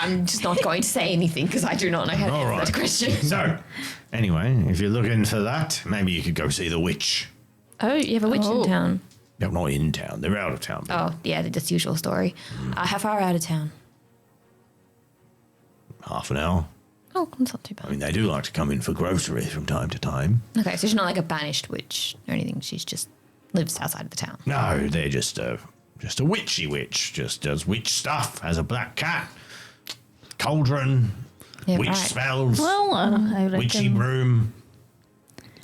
I'm just not going to say anything because I do not know how to All answer right. that question. So, anyway, if you're looking for that, maybe you could go see the witch. Oh, you have a witch in town. No, not in town. They're out of town. Oh, yeah, that's the usual story. How far out of town? Half an hour. Oh, that's not too I bad. mean, they do like to come in for groceries from time to time. Okay, so she's not like a banished witch or anything. She's just lives outside of the town. No, they're just a witchy witch. Just does witch stuff. Has a black cat, cauldron, Yeah, witch right. spells, Well, I reckon witchy broom.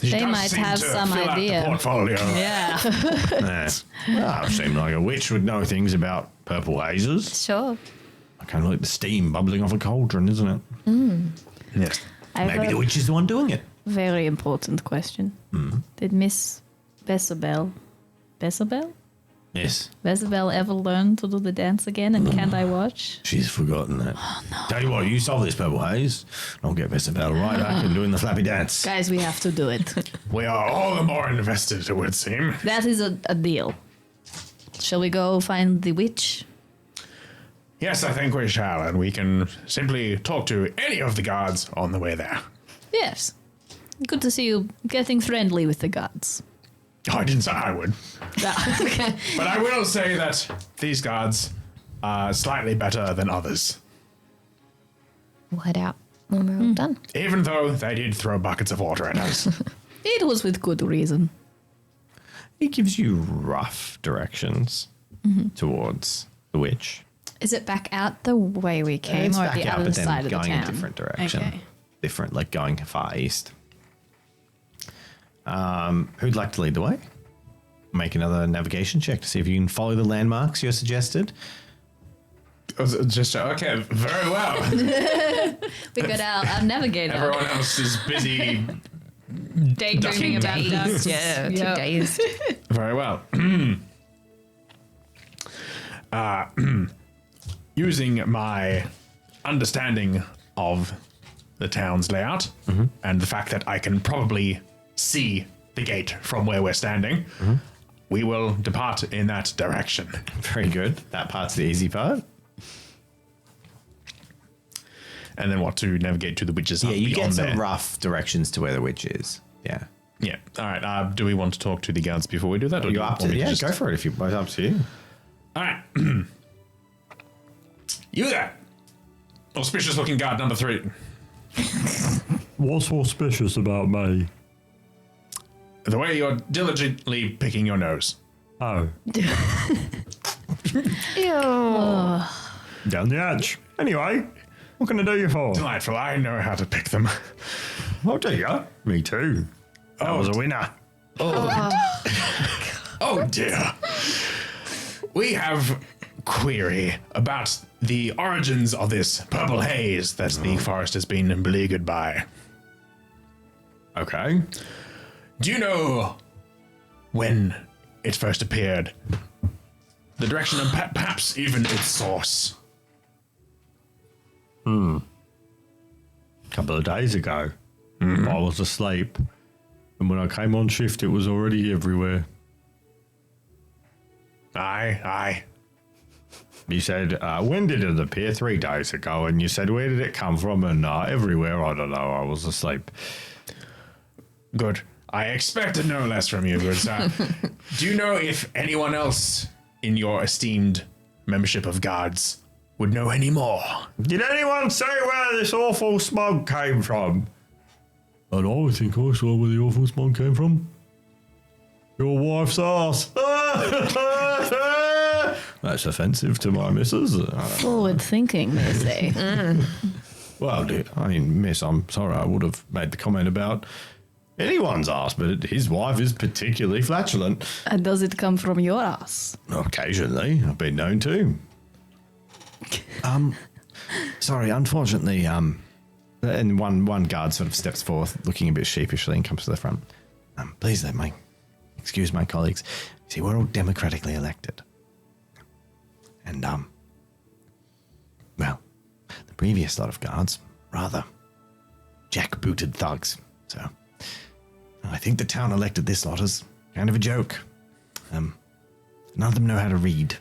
She They does might seem have to some fill out the idea. portfolio. Yeah. Well, seemed like a witch would know things about purple hazes. Sure. Kind of like the steam bubbling off a cauldron, isn't it? Yes. I have Maybe a the witch is the one doing it. very important question. Did Miss Bessabelle Yes. ever learn to do the dance again? And can't I watch? She's forgotten that. Oh, no. Tell you what, you solve this purple haze. I'll get Bessabelle right back and doing the flappy dance. Guys, we have to do it. We are all the more invested, it would seem. That is a deal. Shall we go find the witch? Yes, I think we shall, and we can simply talk to any of the guards on the way there. Yes. Good to see you getting friendly with the gods. Oh, I didn't say I would. Okay. But I will say that these guards are slightly better than others. We'll head out when we're all done. Even though they did throw buckets of water at us. It was with good reason. He gives you rough directions towards the witch. Is it back out the way we came It's or back the out, other but then side of the going town? a different direction. Okay. Different, like going far east. Who'd like to lead the way? Make another navigation check to see if you can follow the landmarks you suggested. Just okay, very well. We got our navigator. Everyone else is busy. Daydreaming about ducks. Yeah, Yep. 2 days. Very well. Using my understanding of the town's layout and the fact that I can probably see the gate from where we're standing, we will depart in that direction. Very good. That part's the easy part. And then what, to navigate to the witch's hut Yeah, you get beyond some there? rough directions to where the witch is. Yeah. Yeah. All right. Do we want to talk to the guards before we do that? Or do You're you up want to me yeah, just- go for it if you both up to you. All right. You there. Auspicious looking guard number 3. What's auspicious about me? The way you're diligently picking your nose. Oh, Ew. down the hatch. Anyway, what can I do you for? Delightful. I know how to pick them. Oh, do you? Me too. That was a winner. Oh dear. We have query about the origins of this purple haze that the forest has been beleaguered by. Okay. Do you know when it first appeared? The direction and perhaps even its source? Couple of days ago, I was asleep, and when I came on shift, it was already everywhere. Aye. You said, when did it appear? 3 days ago. And you said, where did it come from? And everywhere, I don't know, I was asleep. Good. I expected no less from you, good sir. Do you know if anyone else in your esteemed membership of guards would know any more? Did anyone say where this awful smog came from? And I think I saw where the awful smog came from. Your wife's ass. That's offensive to my missus. Forward thinking, they say. Well, miss, I'm sorry I would have made the comment about anyone's ass, but his wife is particularly flatulent. And does it come from your ass? Occasionally, I've been known to. Sorry, unfortunately, and one guard sort of steps forth, looking a bit sheepishly, and comes to the front. Please excuse my colleagues. See, we're all democratically elected. And, well, the previous lot of guards, rather jackbooted thugs. So, I think the town elected this lot as kind of a joke. None of them know how to read.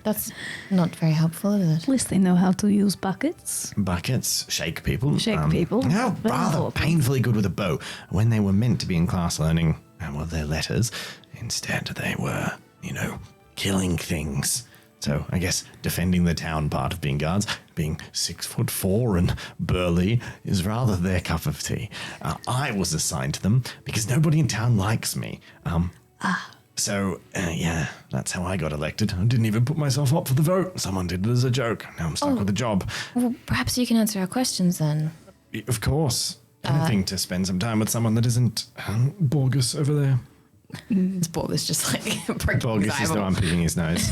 That's not very helpful, is it? At least they know how to use buckets. Buckets, shake people. Shake people. Now, Very rather important. painfully good with a bow. When they were meant to be in class learning, their letters, instead they were, killing things. So I guess defending the town part of being guards, being 6'4" and burly, is rather their cup of tea. I was assigned to them because nobody in town likes me. So, yeah, that's how I got elected. I didn't even put myself up for the vote. Someone did it as a joke. Now I'm stuck with a job. Well, perhaps you can answer our questions then. Of course. Anything to spend some time with someone that isn't Borgus over there. This ball is just like breaking Borgus his is the eyeball. one picking his nose.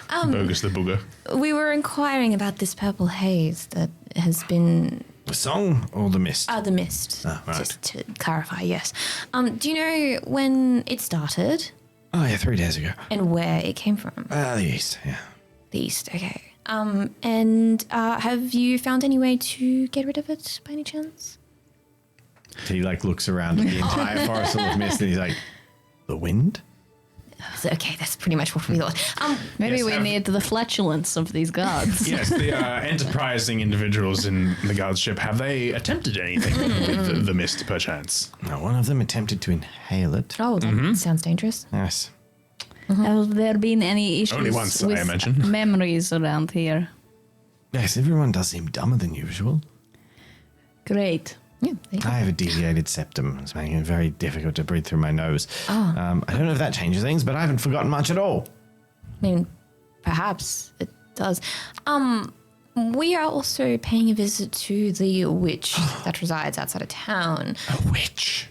Bogus the booger. We were inquiring about this purple haze that has been The song or the mist? the mist. Ah, right. Just to clarify, yes. Do you know when it started Oh, yeah, 3 days ago. and where it came from? The east, yeah. The east, okay. And have you found any way to get rid of it by any chance? He looks around at the entire forest full of mist and he's like, the wind? So, okay, that's pretty much what we thought. Maybe Yes, we need the flatulence of these guards. Yes, the enterprising individuals in the guard ship, have they attempted anything with the mist, perchance? No, one of them attempted to inhale it. Oh, that sounds dangerous. Yes. Have there been any issues Only once, I with imagine. memories around here? Yes, everyone does seem dumber than usual. Great. Yeah, there you go. I have a deviated septum. It's making it very difficult to breathe through my nose. I don't know if that changes things, but I haven't forgotten much at all. I mean, perhaps it does. We are also paying a visit to the witch that resides outside of town. A witch.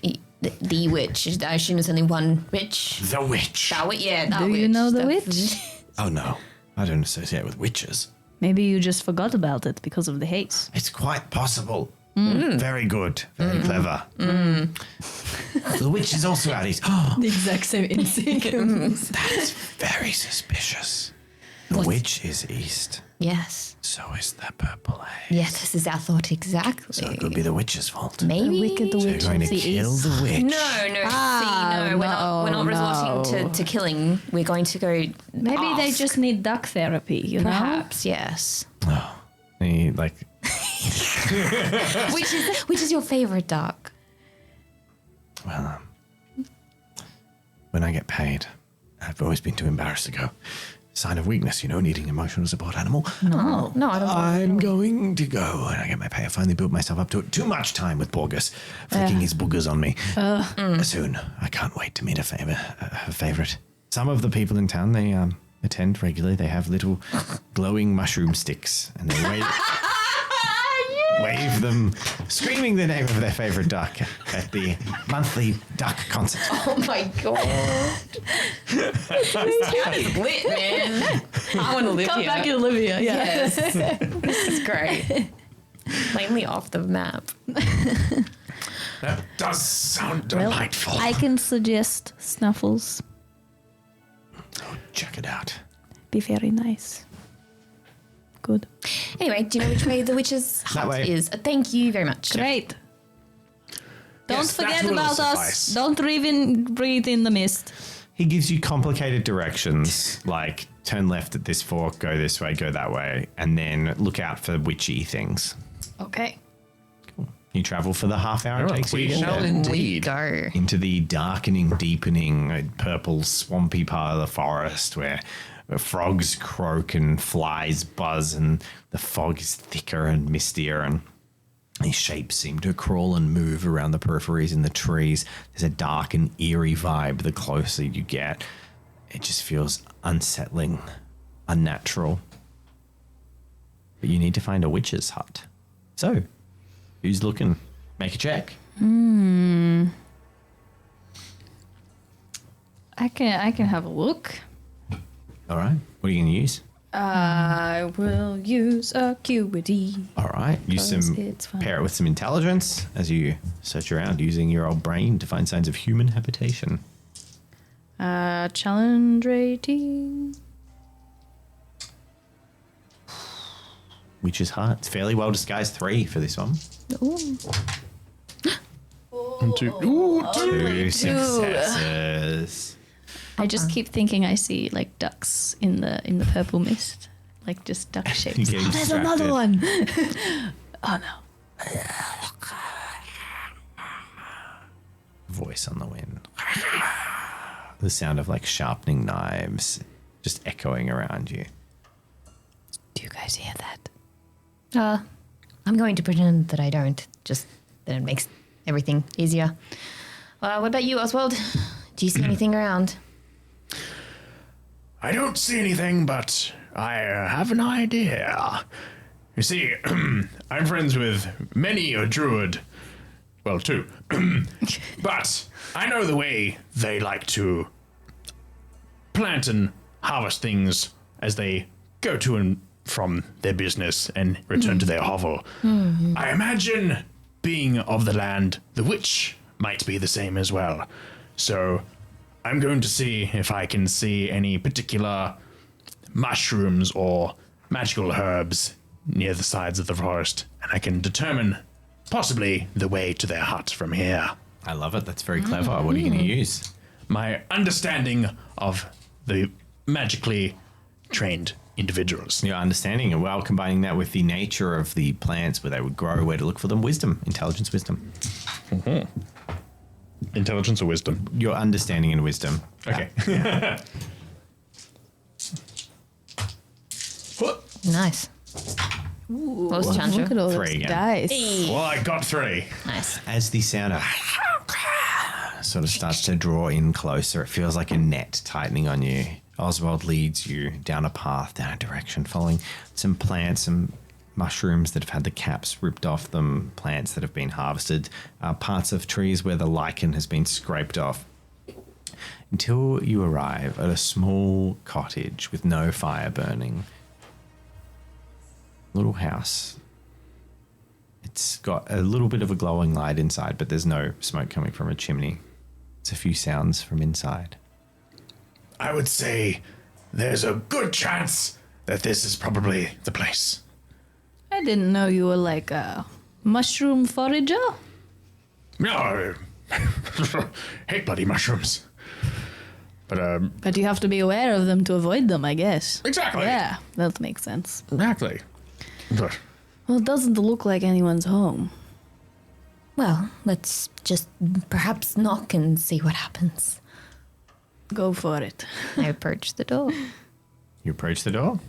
The witch. I assume there's only one witch. The witch. That witch, yeah. That Do you witch. know the That- witch? Oh, no. I don't associate with witches. Maybe you just forgot about it because of the haze. It's quite possible. Very good. Very clever. The witch is also out east. The exact same instinct. That's very suspicious. The witch is east. Yes. So is the purple haze. Yes, this is our thought exactly. So it could be the witch's fault. Maybe. Wicked So you're going to kill the witch. No, we're not resorting to killing. We're going to go. Maybe they just need duck therapy, you know? Perhaps, yes. Oh, he, like, Which is your favorite duck? well, when I get paid, I've always been too embarrassed to go. Sign of weakness, needing emotional support animal. No, I don't. I'm going to go when I get my pay. I finally built myself up to it. Too much time with Borgus, flicking his boogers on me. Soon, I can't wait to meet a favorite. Some of the people in town, they attend regularly. They have little glowing mushroom sticks, and they wave them, screaming the name of their favorite duck at the monthly duck concert. Oh my god. That's lit, man. I want to live Come here. back in Olivia, yeah. Yes. This is great. Plainly off the map. That does sound delightful. I can suggest Snuffles. Check it out. Be very nice. Good. Anyway, do you know which way the witch's hut way. is? Thank you very much. Great. Don't Yes, that forget will about us. suffice. Don't breathe in the mist. He gives you complicated directions, like turn left at this fork, go this way, go that way, and then look out for witchy things. Okay. You travel for the half hour it takes you we to get shall there. indeed. Go. Into the darkening, deepening, purple, swampy part of the forest where frogs croak and flies buzz and the fog is thicker and mistier and these shapes seem to crawl and move around the peripheries in the trees. There's a dark and eerie vibe the closer you get. It just feels unsettling, unnatural. But you need to find a witch's hut. So, who's looking? Make a check. I can have a look. All right. What are you going to use? I will use acuity. All right. Use Because some, it's fun. pair it with some intelligence as you search around using your old brain to find signs of human habitation. Challenge rating. Witch's hut. It's fairly well disguised 3 for this one. Ooh. Two successes. I just keep thinking I see like ducks in the purple mist, like just duck shapes. You're getting There's distracted. another one. Oh no! Voice on the wind. The sound of like sharpening knives just echoing around you. Do you guys hear that? I'm going to pretend that I don't. Just that it makes everything easier. What about you, Oswald? Do you see anything around? I don't see anything, but I have an idea. You see, I'm friends with many a druid. Well, 2. But I know the way they like to plant and harvest things as they go to and from their business and return to their hovel. I imagine, being of the land, the witch might be the same as well. So I'm going to see if I can see any particular mushrooms or magical herbs near the sides of the forest, and I can determine possibly the way to their hut from here. I love it. That's very clever. What are you going to use? My understanding of the magically trained individuals. Your understanding and well combining that with the nature of the plants, where they would grow, where to look for them. Wisdom, intelligence, wisdom. Intelligence or wisdom? Your understanding and wisdom. Okay. Nice. What was the challenge? Look at all Three those again. dice. Well, I got 3. Nice. As the sound of sort of starts to draw in closer, it feels like a net tightening on you. Oswald leads you down a path, down a direction, following some plants, some mushrooms that have had the caps ripped off them, plants that have been harvested, parts of trees where the lichen has been scraped off, until you arrive at a small cottage with no fire burning. Little house. It's got a little bit of a glowing light inside, but there's no smoke coming from a chimney. It's a few sounds from inside. I would say there's a good chance that this is probably the place. I didn't know you were like a mushroom forager. No, hate bloody mushrooms. But you have to be aware of them to avoid them, I guess. Exactly. Yeah, that makes sense. Exactly. But Well, it doesn't look like anyone's home. Well, let's just perhaps knock and see what happens. Go for it. I approach the door. You approach the door.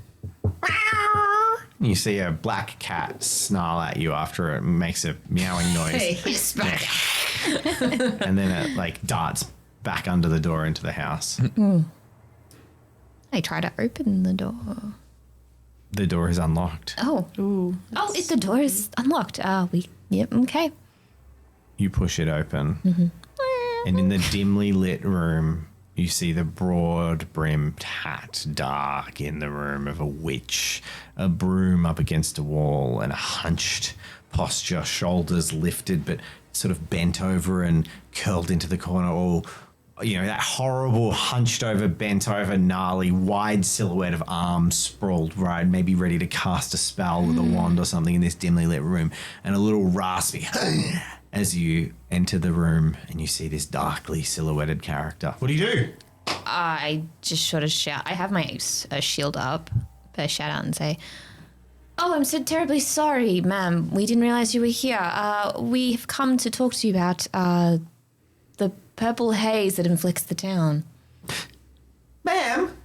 You see a black cat snarl at you after it makes a meowing noise. He's back. And then it like darts back under the door into the house. I try to open the door. The door is unlocked. Oh. Ooh. Oh, the door is unlocked. Yep, okay. You push it open. And in the dimly lit room, you see the broad-brimmed hat, dark in the room of a witch, a broom up against a wall, and a hunched posture, shoulders lifted but sort of bent over and curled into the corner, all, you know, that horrible hunched over, bent over, gnarly, wide silhouette of arms sprawled right, maybe ready to cast a spell with a wand or something in this dimly lit room, and a little raspy as you enter the room and you see this darkly silhouetted character. What do you do? I just sort of shout. I have my shield up. But I shout out and say, "Oh, I'm so terribly sorry, ma'am. We didn't realize you were here. We've come to talk to you about the purple haze that inflicts the town." Ma'am?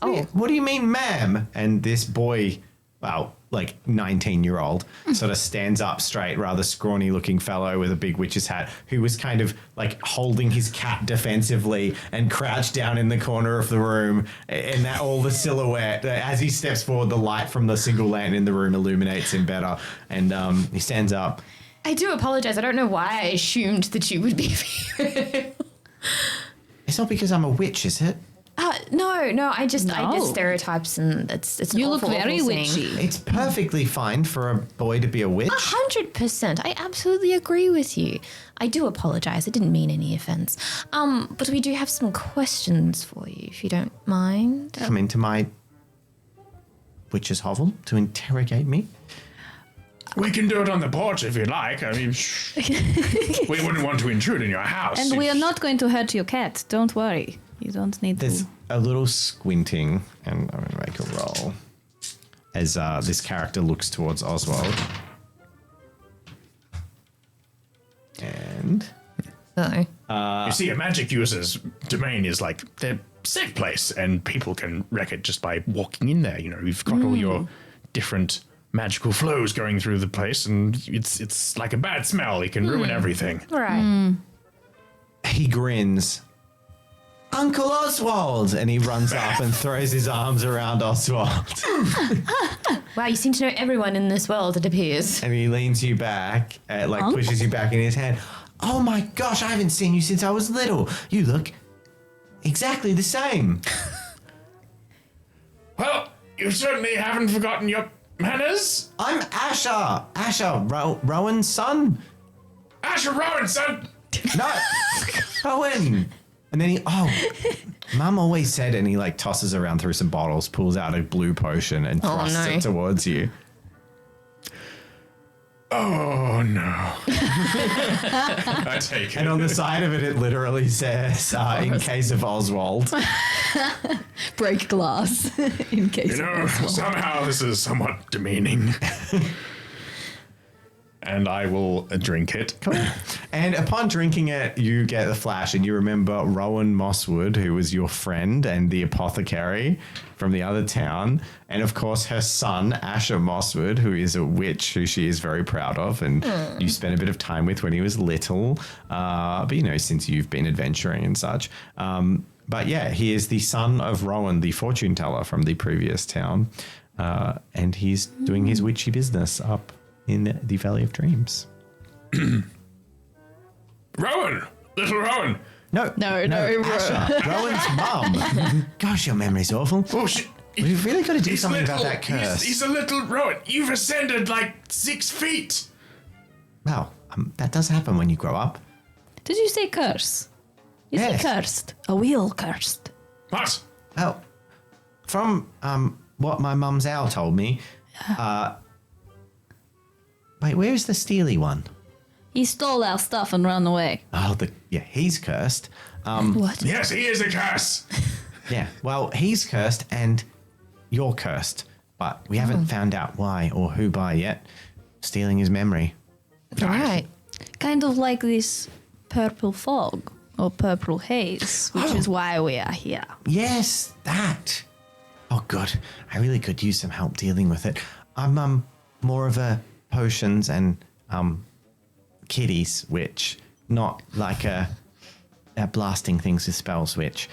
Oh. What do you mean, ma'am? And this boy, well, like 19-year-old, sort of stands up straight, rather scrawny looking fellow with a big witch's hat, who was kind of like holding his cat defensively and crouched down in the corner of the room. And that all the silhouette, as he steps forward, the light from the single lantern in the room illuminates him better. And he stands up. I do apologize. I don't know why I assumed that you would be here. It's not because I'm a witch, is it? No. I just No. stereotypes, and it's an You look awful, very awful thing. witchy. It's perfectly fine for a boy to be a witch. 100%. I absolutely agree with you. I do apologize. I didn't mean any offense. But we do have some questions for you, if you don't mind. Come into my witch's hovel to interrogate me. we can do it on the porch if you'd like. I mean, we wouldn't want to intrude in your house. And we are not going to hurt your cat. Don't worry. You don't need There's to. a little squinting, and I'm going to make a roll as this character looks towards Oswald. And So, You see, a magic user's domain is like their safe place, and people can wreck it just by walking in there. You know, you've got all your different magical flows going through the place, and it's like a bad smell. It can ruin everything. right. he grins. Uncle Oswald! And he runs up and throws his arms around Oswald. Wow, you seem to know everyone in this world, it appears. And he leans you back, pushes you back in his hand. Oh my gosh, I haven't seen you since I was little. You look exactly the same. Well, you certainly haven't forgotten your manners. I'm Asher. Asher, Rowan's son. Asher Rowan, son. No, Rowan. And then Mum always said, and he like tosses around through some bottles, pulls out a blue potion and thrusts it towards you. Oh no. I take it. And on the side of it, it literally says, in case of Oswald. Break glass in case. You know, somehow this is somewhat demeaning. And I will drink it. Cool. And upon drinking it, you get a flash and you remember Rowan Mosswood, who was your friend and the apothecary from the other town. And of course, her son, Asher Mosswood, who is a witch who she is very proud of. And you spent a bit of time with when he was little. But, you know, since you've been adventuring and such. But yeah, he is the son of Rowan, the fortune teller from the previous town. And he's doing his witchy business up in the Valley of Dreams. Rowan! Little Rowan! No, Asher, Rowan's mum. Gosh, your memory's awful. Oh, We've really got to do something about that curse. He's a little Rowan. You've ascended like 6 feet. Well, that does happen when you grow up. Did you say curse? Is he Yes. cursed? Are we all cursed? What? Well, from what my mum's owl told me. Wait, where's the steely one? He stole our stuff and ran away. Oh, he's cursed. What? Yes, he is a curse. Yeah, well, he's cursed and you're cursed, but we haven't found out why or who by yet. Stealing his memory. Right. Kind of like this purple fog or purple haze, which is why we are here. Yes, that. Oh, God, I really could use some help dealing with it. I'm more of a potions and kitties witch, not like a blasting things with spells witch.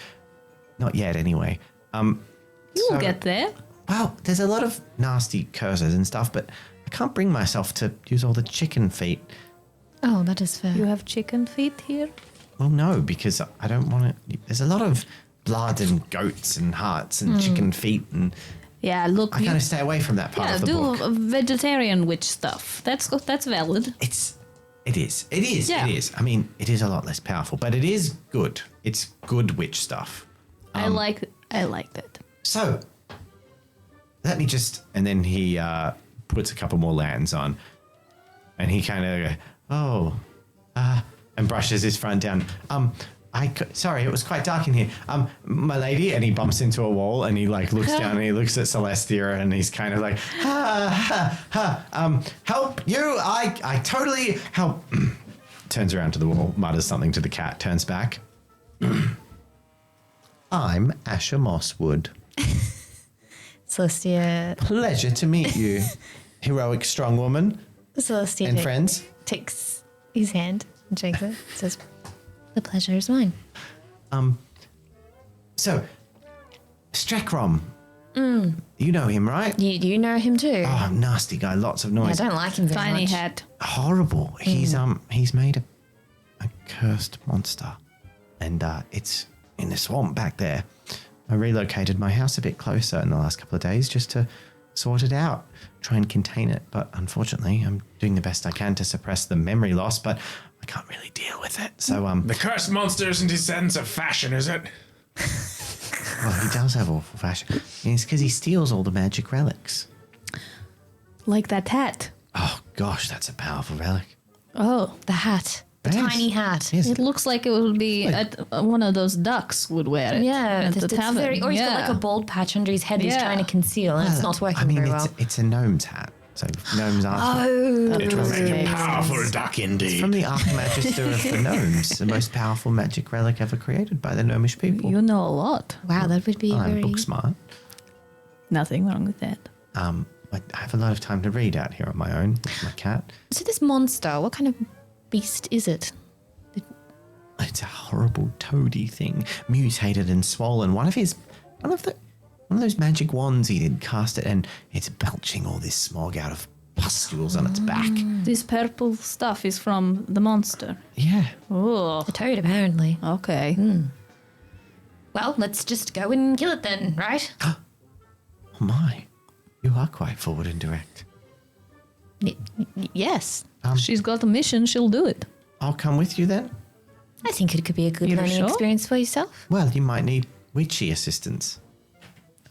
Not yet, anyway. You'll get there. Well, there's a lot of nasty curses and stuff, but I can't bring myself to use all the chicken feet. Oh, that is fair. You have chicken feet here? Well, no, because I don't want to. There's a lot of blood and goats and hearts and chicken feet, and Yeah, look. I kind of stay away from that part of the do book. vegetarian witch stuff. That's valid. It is. Yeah. It is. I mean, it is a lot less powerful, but it is good. It's good witch stuff. I like that. So, let me just. And then he puts a couple more lands on, and he kind of and brushes his front down. Sorry, it was quite dark in here. My lady, and he bumps into a wall, and he like looks down, and he looks at Celestia, and he's kind of like, help you! I totally help. Turns around to the wall, mutters something to the cat, turns back. I'm Asher Mosswood. Celestia. Pleasure to meet you, heroic strong woman Celestia and friends. takes his hand and shakes it. Says, "The pleasure is mine." So, Strekrom. You know him, right? You know him too. Oh, nasty guy, lots of I noise. don't like him very Tiny much. hat. Horrible. He's made a cursed monster, and it's in the swamp back there. I relocated my house a bit closer in the last couple of days just to sort it out, try and contain it. But unfortunately, I'm doing the best I can to suppress the memory loss, but I can't really deal with it. So The cursed monster isn't his sense of fashion, is it? well, he does have awful fashion. And it's because he steals all the magic relics. Like that hat. Oh gosh, that's a powerful relic. Oh, The hat. The Yes. tiny hat. Yes. it looks like it would be one of those ducks would wear it. Yeah, at the it's tavern. very. Or he's got Yeah. like a bald patch under his head he's Yeah. trying to conceal, and it's not working very well. It's a gnome's hat. So gnomes are It will make a makes powerful duck indeed. from the Archmagister of the Gnomes, the most powerful magic relic ever created by the gnomish people. You know a lot. Wow, that would be I'm very. book smart. Nothing wrong with that. I have a lot of time to read out here on my own with my cat. So this monster, what kind of beast is it? It's a horrible toady thing, mutated and swollen. One of those magic wands he did cast it, and it's belching all this smog out of pustules on its back. This purple stuff is from the monster. Yeah. Oh, A toad, apparently. okay. Well, let's just go and kill it then, right? Oh my, you are quite forward and direct. Yes. She's got a mission. She'll do it. I'll come with you then. I think it could be a good You're learning sure? experience for yourself. Well, you might need witchy assistance.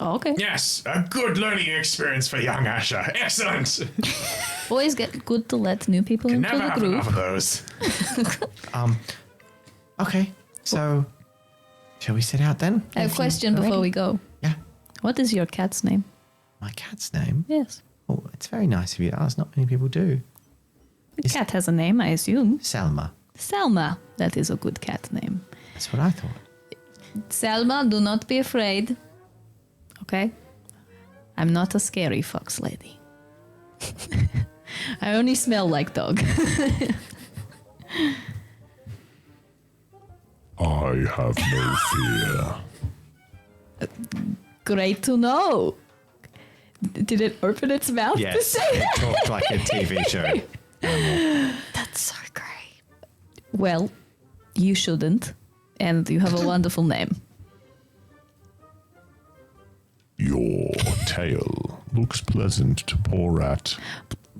Oh, okay. Yes, a good learning experience for young Asher. Excellent. Always get good to let new people into Never the have group. enough of those. Okay, so shall we set out then? I have a question before we go. Yeah. What is your cat's name? My cat's name? Yes. Oh, it's very nice of you to ask. Not many people do. The cat has a name, I assume. Selma. Selma. That is a good cat name. That's what I thought. Selma, do not be afraid. Okay? I'm not a scary fox lady. I only smell like dog. I have no fear. Great to know. Did it open its mouth to Yes, say it that? talked like a TV show. That's so great. Well, you shouldn't. And you have a wonderful name. Your tail looks pleasant to paw at.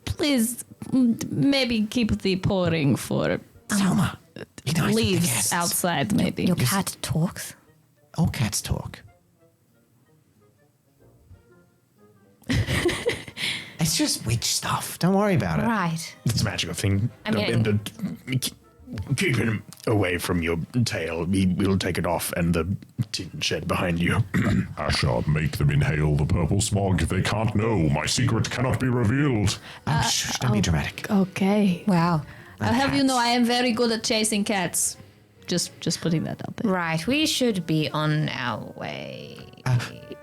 Please, maybe keep the pouring for Selma, be nice with the leaves guests. outside, maybe. Your cat talks. All cats talk. It's just witch stuff. Don't worry about it. Right. It's a magical thing. I mean- Keep him away from your tail. We'll take it off and the tin shed behind you. Asher, make them inhale the purple smog. They can't know. My secret cannot be revealed. Shh, don't be dramatic. Okay. Wow. I'll have you know I am very good at chasing cats. Just putting that out there. Right. We should be on our way.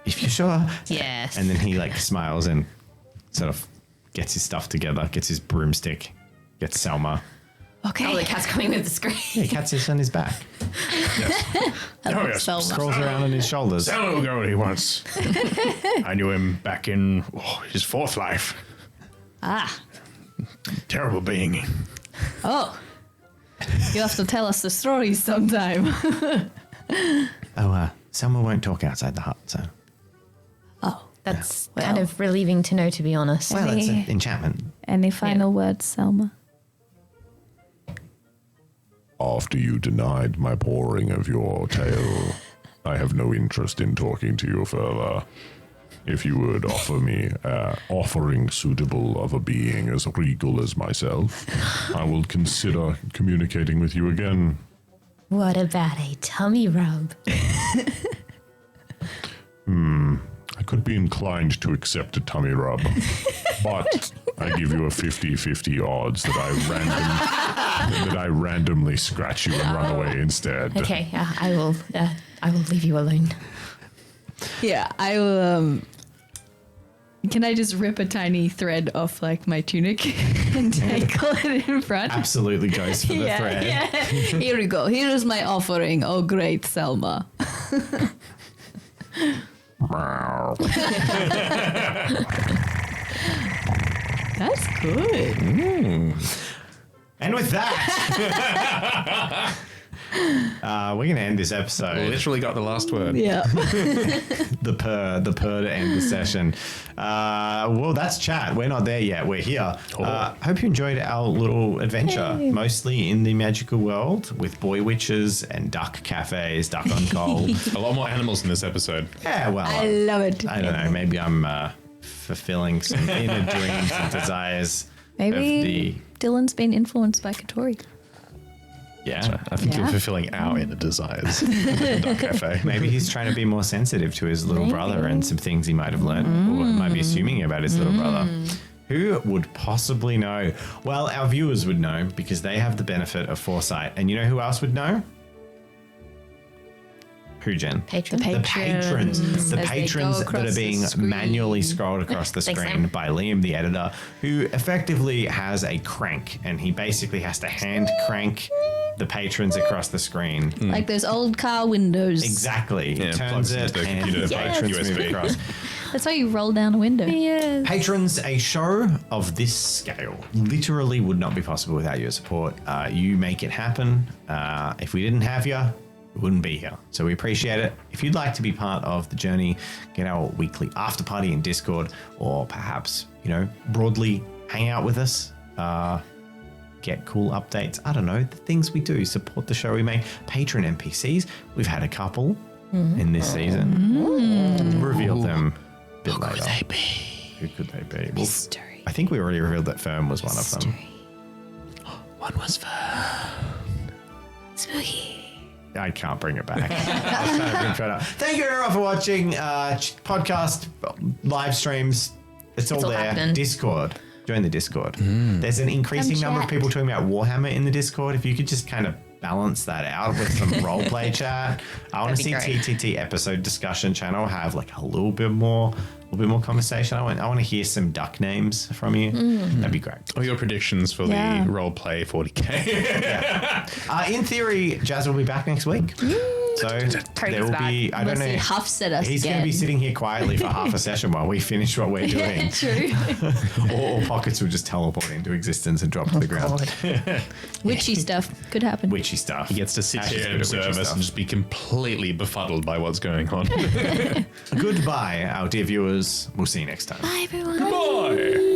If you're sure. Yes. And then he like smiles and sort of gets his stuff together, gets his broomstick, gets Selma. Okay. Oh, the cat's coming with the screen. He cats this on his back, Oh, yes. Selma. crawls around on his shoulders. Selma will go what he wants. I knew him back in his fourth life. Ah. Terrible being. Oh. You have to tell us the stories sometime. Selma won't talk outside the hut, so. Oh. That's Well. kind of relieving to know, to be honest. Well, it's Any- an enchantment. Any final words, Selma? After you denied my pouring of your tale, I have no interest in talking to you further. If you would offer me an offering suitable of a being as regal as myself, I will consider communicating with you again. What about a tummy rub? I could be inclined to accept a tummy rub, but I give you a 50-50 odds that I randomly scratch you and run away instead. Okay, I will leave you alone. Yeah, I will. Can I just rip a tiny thread off like my tunic and tangle it in front? Absolutely goes for the thread. Yeah. Here we go. Here is my offering. Oh, great, Selma. That's good. And with that, we're going to end this episode. Literally got the last word. Yeah. The purr to end the session. Well, that's chat. We're not there yet. We're here. Hope you enjoyed our little adventure, mostly in the magical world with boy witches and duck cafes, duck on coal. A lot more animals in this episode. Yeah, well, I love it. I don't know. Maybe I'm fulfilling some inner dreams and desires. Maybe Dylan's been influenced by Katori. Yeah. I think you're Yeah. fulfilling our inner desires. Duck Cafe. Maybe he's trying to be more sensitive to his little brother and some things he might have learned or might be assuming about his little brother. Who would possibly know? Well, our viewers would know because they have the benefit of foresight. And you know who else would know? Who, Jen? Patron. The patrons. The As they patrons go that across are the being screen. manually scrolled across the Thanks, screen Sam. by Liam, the editor, who effectively has a crank and he basically has to hand crank the patrons across the screen. Like those old car windows. Exactly. Yeah, He turns plugs it into the and computer the by patrons USB. move across. That's why you roll down a window. Yes. Patrons, a show of this scale literally would not be possible without your support. You make it happen. If we didn't have you, we wouldn't be here. So we appreciate it. If you'd like to be part of the journey, get our weekly after party in Discord, or perhaps, broadly hang out with us, get cool updates. I don't know, the things we do, support the show we make. Patron NPCs, we've had a couple in this season. We'll reveal them a bit later. Who could they be? Well, Mystery. I think we already revealed that Firm was one of them. One was for Spooky. I can't bring it back. I was trying to bring Fred up. Thank you everyone for watching. Podcast, live streams. It's all all there. happening. Discord. Join the Discord. There's an increasing Come number of chat. people talking about Warhammer in the Discord. If you could just kind of balance that out with some roleplay chat. I want to see That'd be great. TTT episode discussion channel have like a little bit more conversation. I want to hear some duck names from you. That'd be great. all your predictions for Yeah. the roleplay 40k. In theory, Jazz will be back next week. So there will be, I don't Unless know. he huffs at us He's going again. to be sitting here quietly for half a session while we finish what we're doing. True. or Pockets will just teleport into existence and drop to the ground. Witchy stuff could happen. Witchy stuff. He gets to sit Ash is here and good at witchy observe us stuff. and just be completely befuddled by what's going on. Goodbye, our dear viewers. We'll see you next time. Bye, everyone. Bye.